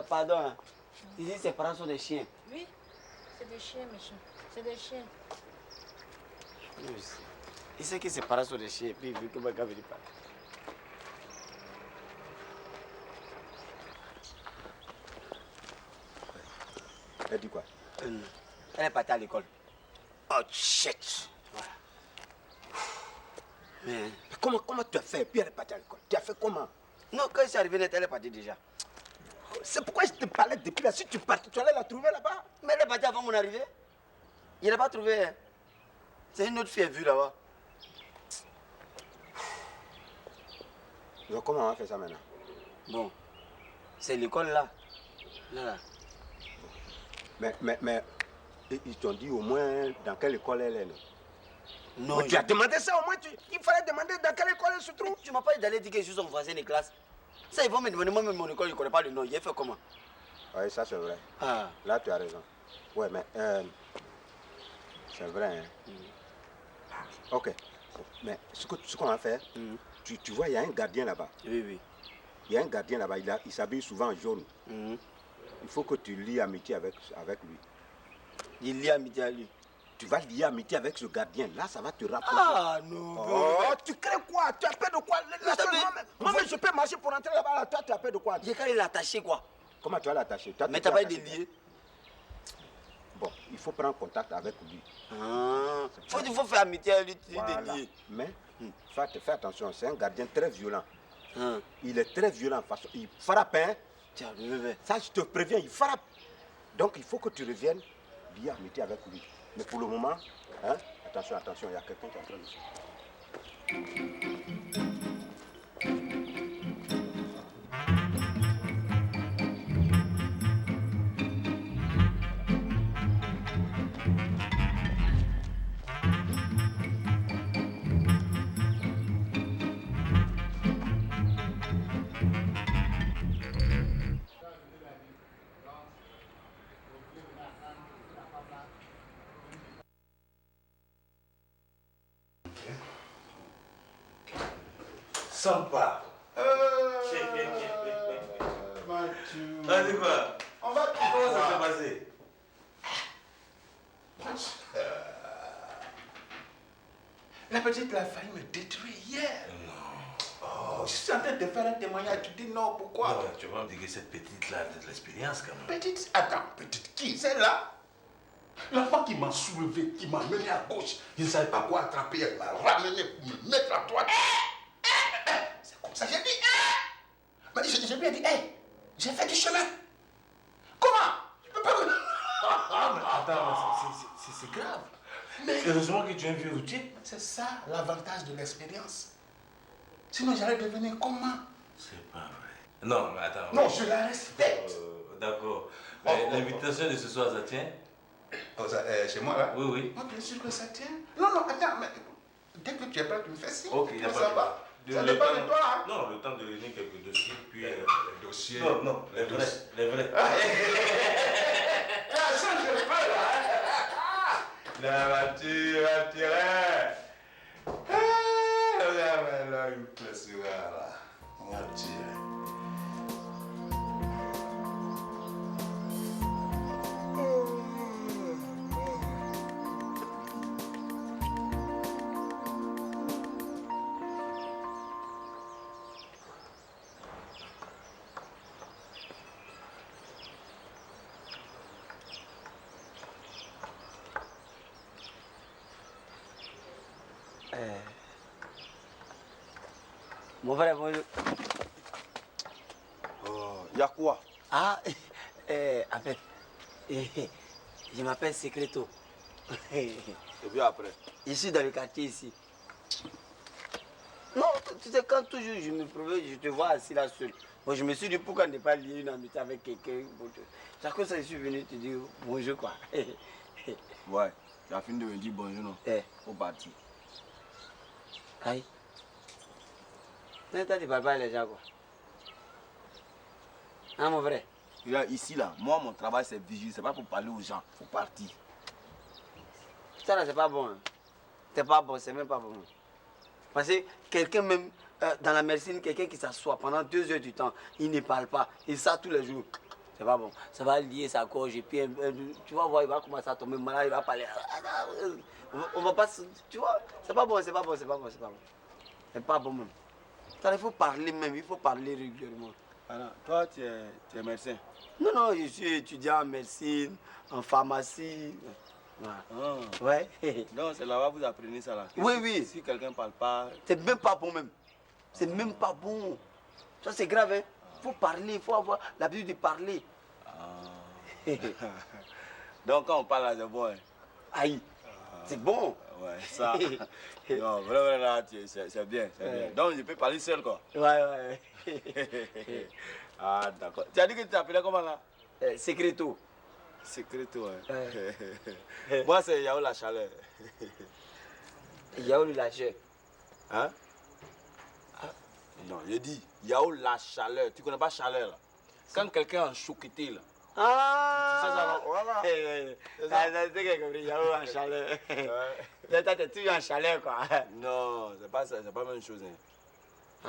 Pardon, hein. Ici, ses parents sont des chiens.
Oui, c'est des chiens méchants. C'est des chiens.
Il sait que ses parents sont des chiens, puis il veut que ma gamme ne parle.
Elle dit quoi?
Elle est partie à l'école.
Oh shit!
Voilà. Mais
comment tu as fait? Puis elle est partie à l'école. Tu as fait comment?
Non, quand je suis arrivé net, elle est partie déjà.
C'est pourquoi je te parlais depuis là. Si tu partais, tu allais la trouver là-bas.
Mais elle est partie avant mon arrivée. Il n'a pas trouvé. C'est une autre fille vue là-bas.
Donc comment on va faire ça maintenant?
Bon, c'est l'école là. Là.
Mais ils t'ont dit au moins dans quelle école elle est, non?
Non,
mais tu as demandé ça au moins, il fallait demander dans quelle école elle se trouve.
Tu m'as pas dit d'aller dire que je suis son voisin de classe. Ça, ils vont me demander, moi-même mon école, je ne connais pas le nom. Il a fait comment?
Oui, ça c'est vrai.
Ah.
Là, tu as raison. Ouais, mais c'est vrai. Hein? Ok. Mais ce qu'on va faire, tu vois, il y a un gardien là-bas.
Oui, oui.
Il y a un gardien là-bas, il s'habille souvent en jaune. Il faut que tu lies amitié avec lui.
Il lie amitié à lui.
Tu vas lier amitié avec ce gardien. Là, ça va te rapprocher.
Ah non.
Oh, tu crées quoi? Tu as peur de quoi? Moi-même, je peux marcher pour entrer là-bas. Là, toi, tu as peur de quoi?
J'ai qu'à l'attacher quoi.
Comment tu vas l'attacher?
Mais tu n'as pas été lié.
Bon, il faut prendre contact avec lui.
Il faut faire amitié à lui,
voilà.
de lier.
Mais fais attention, c'est un gardien très violent. Il est très violent. Il frappe, hein?
Tiens,
ça, je te préviens, il frappe. Donc, il faut que tu reviennes lier amitié avec lui. Mais pour le moment, hein, attention, il y a quelqu'un qui est en train de
Sympa.
Mathieu.
Ah, c'est quoi?
On va
Comment ça s'est passé?
La petite a failli me détruire hier. Non. Oh, je suis en train de faire un témoignage. Tu dis non, pourquoi?
Non, tu vas me dire que cette petite-là a de l'expérience quand même.
Petite? Attends, petite qui? Celle-là? L'enfant qui m'a soulevé, qui m'a mené à gauche, il ne savait pas quoi attraper, elle m'a ramené pour me mettre à droite. C'est comme ça, j'ai dit. Mais j'ai bien dit, j'ai fait du chemin. Comment? Je peux pas.
Attends, c'est grave. Mais heureusement que tu es un vieux routier.
C'est ça l'avantage de l'expérience. Sinon, j'allais devenir comment?
C'est pas vrai. Non, mais attends.
Non, je la respecte.
D'accord. L'invitation de ce soir, ça tient?
Chez moi, là?
Oui, oui.
Oh, bien sûr que ça tient. Non, attends, mais dès que tu es prêt, tu me fais signe.
Ok, il n'y a
ça
pas
va.
de...
Ça dépend de toi, hein?
Non, le temps de réunir quelques dossiers, puis...
Les dossiers?
Non, les vrais.
Ça, je peux, là. La voiture, la tirée. Là, il me plaisira, là. On va tirer.
Mon frère, bonjour.
Oh, y'a quoi?
Ah, en fait, je m'appelle Secreto.
Et puis après?
Je suis dans le quartier ici. Non, tu sais, quand toujours je me promenais, je te vois assis là seul. Bon, je me suis dit pourquoi ne pas lier une amitié avec quelqu'un. Chaque fois, je suis venu te dire bonjour quoi.
Ouais, tu as fini de me dire bonjour, non? Au parti.
Aïe. Mais toi, tu parles pas les gens quoi. Hein, mon frère?
Regarde, ici là, moi mon travail c'est vigile, c'est pas pour parler aux gens, faut partir.
Ça là, c'est pas bon. Hein. C'est pas bon, c'est même pas bon. Parce que quelqu'un même, dans la médecine, quelqu'un qui s'assoit pendant 2 heures du temps, il ne parle pas, il ça tous les jours. C'est pas bon. Ça va lier sa gorge et puis tu vas voir, il va commencer à tomber malade, il va parler. On va pas, tu vois, c'est pas bon, c'est pas bon, c'est pas bon, c'est pas bon. C'est pas bon même. Ça, il faut parler même, il faut parler régulièrement.
Alors, toi, tu es médecin?
Non, non, je suis étudiant en médecine, en pharmacie. Ouais.
Donc, c'est là-bas que vous apprenez ça là?
Oui, oui.
Si quelqu'un ne parle pas...
C'est même pas bon même. C'est même pas bon. Ça, c'est grave, hein. Il faut parler, il faut avoir l'habitude de parler.
Donc, quand on parle là, c'est bon, hein?
Aïe, c'est bon.
ouais, ça. Non, vraiment, c'est bien, c'est bien. Donc, je peux parler seul, quoi.
Ouais.
Ah, d'accord. Tu as dit que tu t'appelais comment, là?
Secreto.
Secreto, ouais. Moi, c'est Yao la chaleur.
Yao la chaleur.
Hein? Non, je dis, Yao la chaleur. Tu connais pas chaleur, là? Quand quelqu'un est en choquité, là.
Ah!
C'est ça, non?
Voilà. C'est que compris, Yao en chaleur. Là, t'es toujours en chaleur, quoi.
Non, c'est pas la même chose. Hein.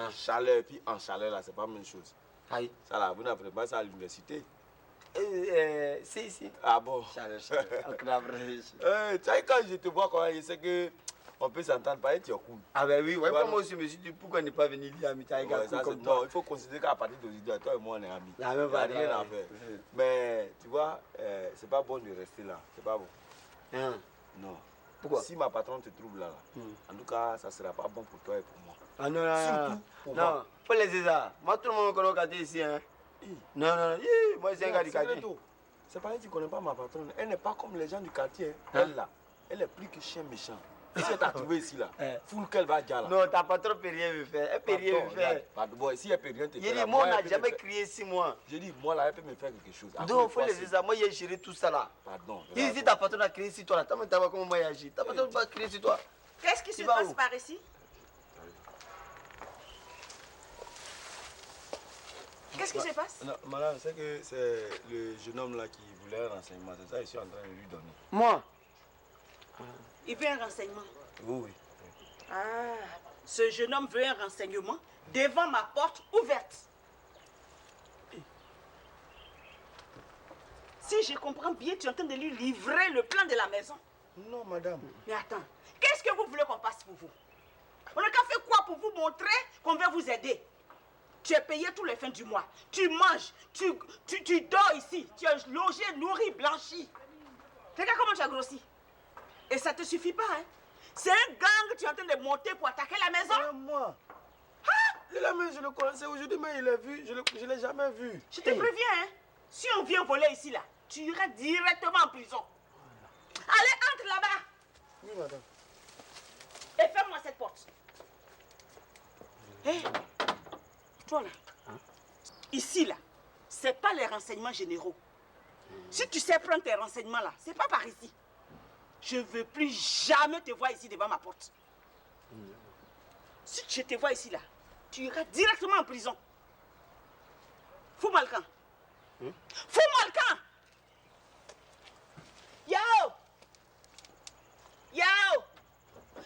En chaleur, puis en chaleur, là, c'est pas la même chose.
Aïe.
Ça, là, vous n'apprenez pas ça à l'université.
Si.
Ah bon?
Chaleur.
Tu sais, quand je te vois, quoi, je sais que on peut s'entendre par tu es cool.
Ah ben oui, ouais, moi aussi, je me suis dit, pourquoi ne pas venir dire à Mitaï comme toi?
Non, il faut considérer qu'à partir d'aujourd'hui, toi et moi, on est amis.
Il n'y a
rien à faire. Mais, tu vois, c'est pas bon de rester là. C'est pas bon. Non.
Pourquoi?
Si ma patronne te trouve là, en tout cas, ça ne sera pas bon pour toi et pour moi.
Ah non,
surtout pour
moi. Non, faut laisser ça. Moi, tout le monde me connaît au quartier ici. Hein. Non, moi, c'est un gars du quartier.
C'est pas que tu ne connais pas ma patronne. Elle n'est pas comme les gens du quartier. Elle, là, elle est plus que chien méchant. Si elle t'a trouvé ici, là, foule qu'elle va dire là.
Non, ta patronne ne peut rien me faire. Elle peut rien me faire.
Bon, si elle peut rien te faire.
J'ai dit, moi, on n'a jamais crié 6 mois.
J'ai dit, moi, là, elle peut me faire quelque chose.
Donc, il faut laisser ça. Moi, j'ai géré tout ça là.
Pardon.
Si ta patronne a crié sur toi, là, t'as vu comment moi j'ai agi. Ta patronne va crier sur toi.
Qu'est-ce qui se passe par ici? Qu'est-ce qui se passe?
Non, madame, c'est que c'est le jeune homme là qui voulait un renseignement. C'est ça, je suis en train de lui donner.
Moi?
Il veut un renseignement.
Oui.
Ah, ce jeune homme veut un renseignement devant ma porte ouverte. Si je comprends bien, tu es en train de lui livrer le plan de la maison.
Non, madame.
Mais attends, qu'est-ce que vous voulez qu'on fasse pour vous? On a qu'à faire quoi pour vous montrer qu'on veut vous aider? Tu es payé tous les fins du mois. Tu manges, tu dors ici. Tu es logé, nourri, blanchi. Regarde comment tu as grossi. Et ça ne te suffit pas, hein? C'est un gang que tu es en train de monter pour attaquer la maison?
Moi. Ah! Je le connaissais aujourd'hui, mais il est vu. Je ne l'ai jamais vu.
Je te préviens, hein? Si on vient voler ici, là, tu iras directement en prison. Allez, entre là-bas.
Oui, madame.
Et ferme-moi cette porte. Hé, toi là, ici là, c'est pas les renseignements généraux. Si tu sais prendre tes renseignements là, c'est pas par ici. Je veux plus jamais te voir ici devant ma porte. Si je te vois ici là, tu iras directement en prison. Fou Malkan. Fou Malkan. Yao.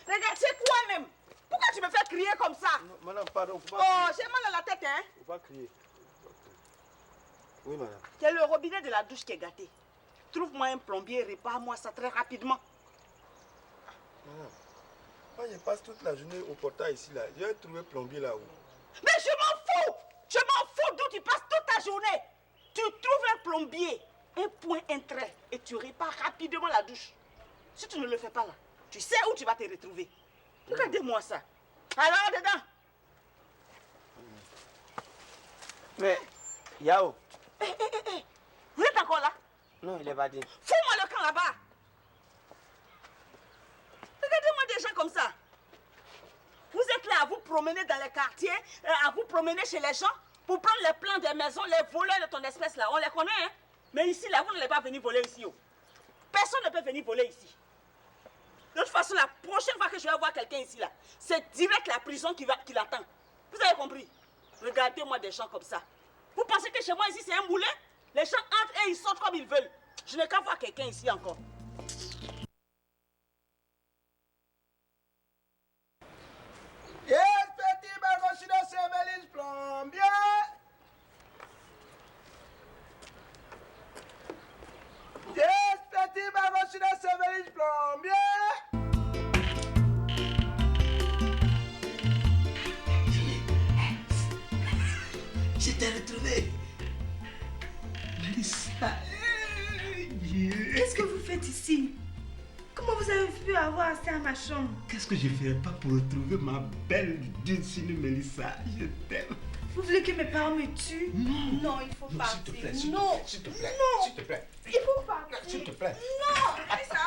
Regarde, c'est quoi même? Pourquoi tu me fais crier comme ça?
Non, madame, pardon, faut pas
crier. Oh, j'ai mal à la tête, hein?
Faut pas crier. Oui, madame.
C'est le robinet de la douche qui est gâté. Trouve-moi un plombier et répare-moi ça très rapidement.
Madame, moi je passe toute la journée au portail ici, là. J'ai trouvé plombier là-haut.
Mais je m'en fous! Je m'en fous d'où tu passes toute ta journée. Tu trouves un plombier, un point, un trait, et tu répares rapidement la douche. Si tu ne le fais pas là, tu sais où tu vas te retrouver. Regardez-moi ça. Alors, dedans.
Mais, Yao.
Vous êtes encore là?
Non, il est parti.
Fous-moi le camp là-bas. Regardez-moi des gens comme ça. Vous êtes là à vous promener dans les quartiers, à vous promener chez les gens pour prendre les plans des maisons, les voleurs de ton espèce là. On les connaît, hein? Mais ici, là, vous n'allez pas venir voler ici. Oh. Personne ne peut venir voler ici. De toute façon, la prochaine fois que je vais voir quelqu'un ici, là, c'est direct la prison qui l'attend. Vous avez compris? Regardez-moi des gens comme ça. Vous pensez que chez moi ici, c'est un moulin? Les gens entrent et ils sortent comme ils veulent. Je n'ai qu'à voir quelqu'un ici encore.
Yes, petit bagochi de Sévelis plombier. Yes, petit bagochi de Sévelis plombier.
Je t'ai retrouvé. Mélissa.
Qu'est-ce que vous faites ici? Comment vous avez pu avoir accès à ma chambre?
Qu'est-ce que je ferais pas pour retrouver ma belle dulcinée Mélissa? Je t'aime.
Vous voulez que mes parents me tuent?
Non.
Non, il faut partir.
S'il te plaît,
non.
s'il te plaît,
Non.
s'il te plaît.
Il faut partir.
S'il te plaît.
Non, Mélissa.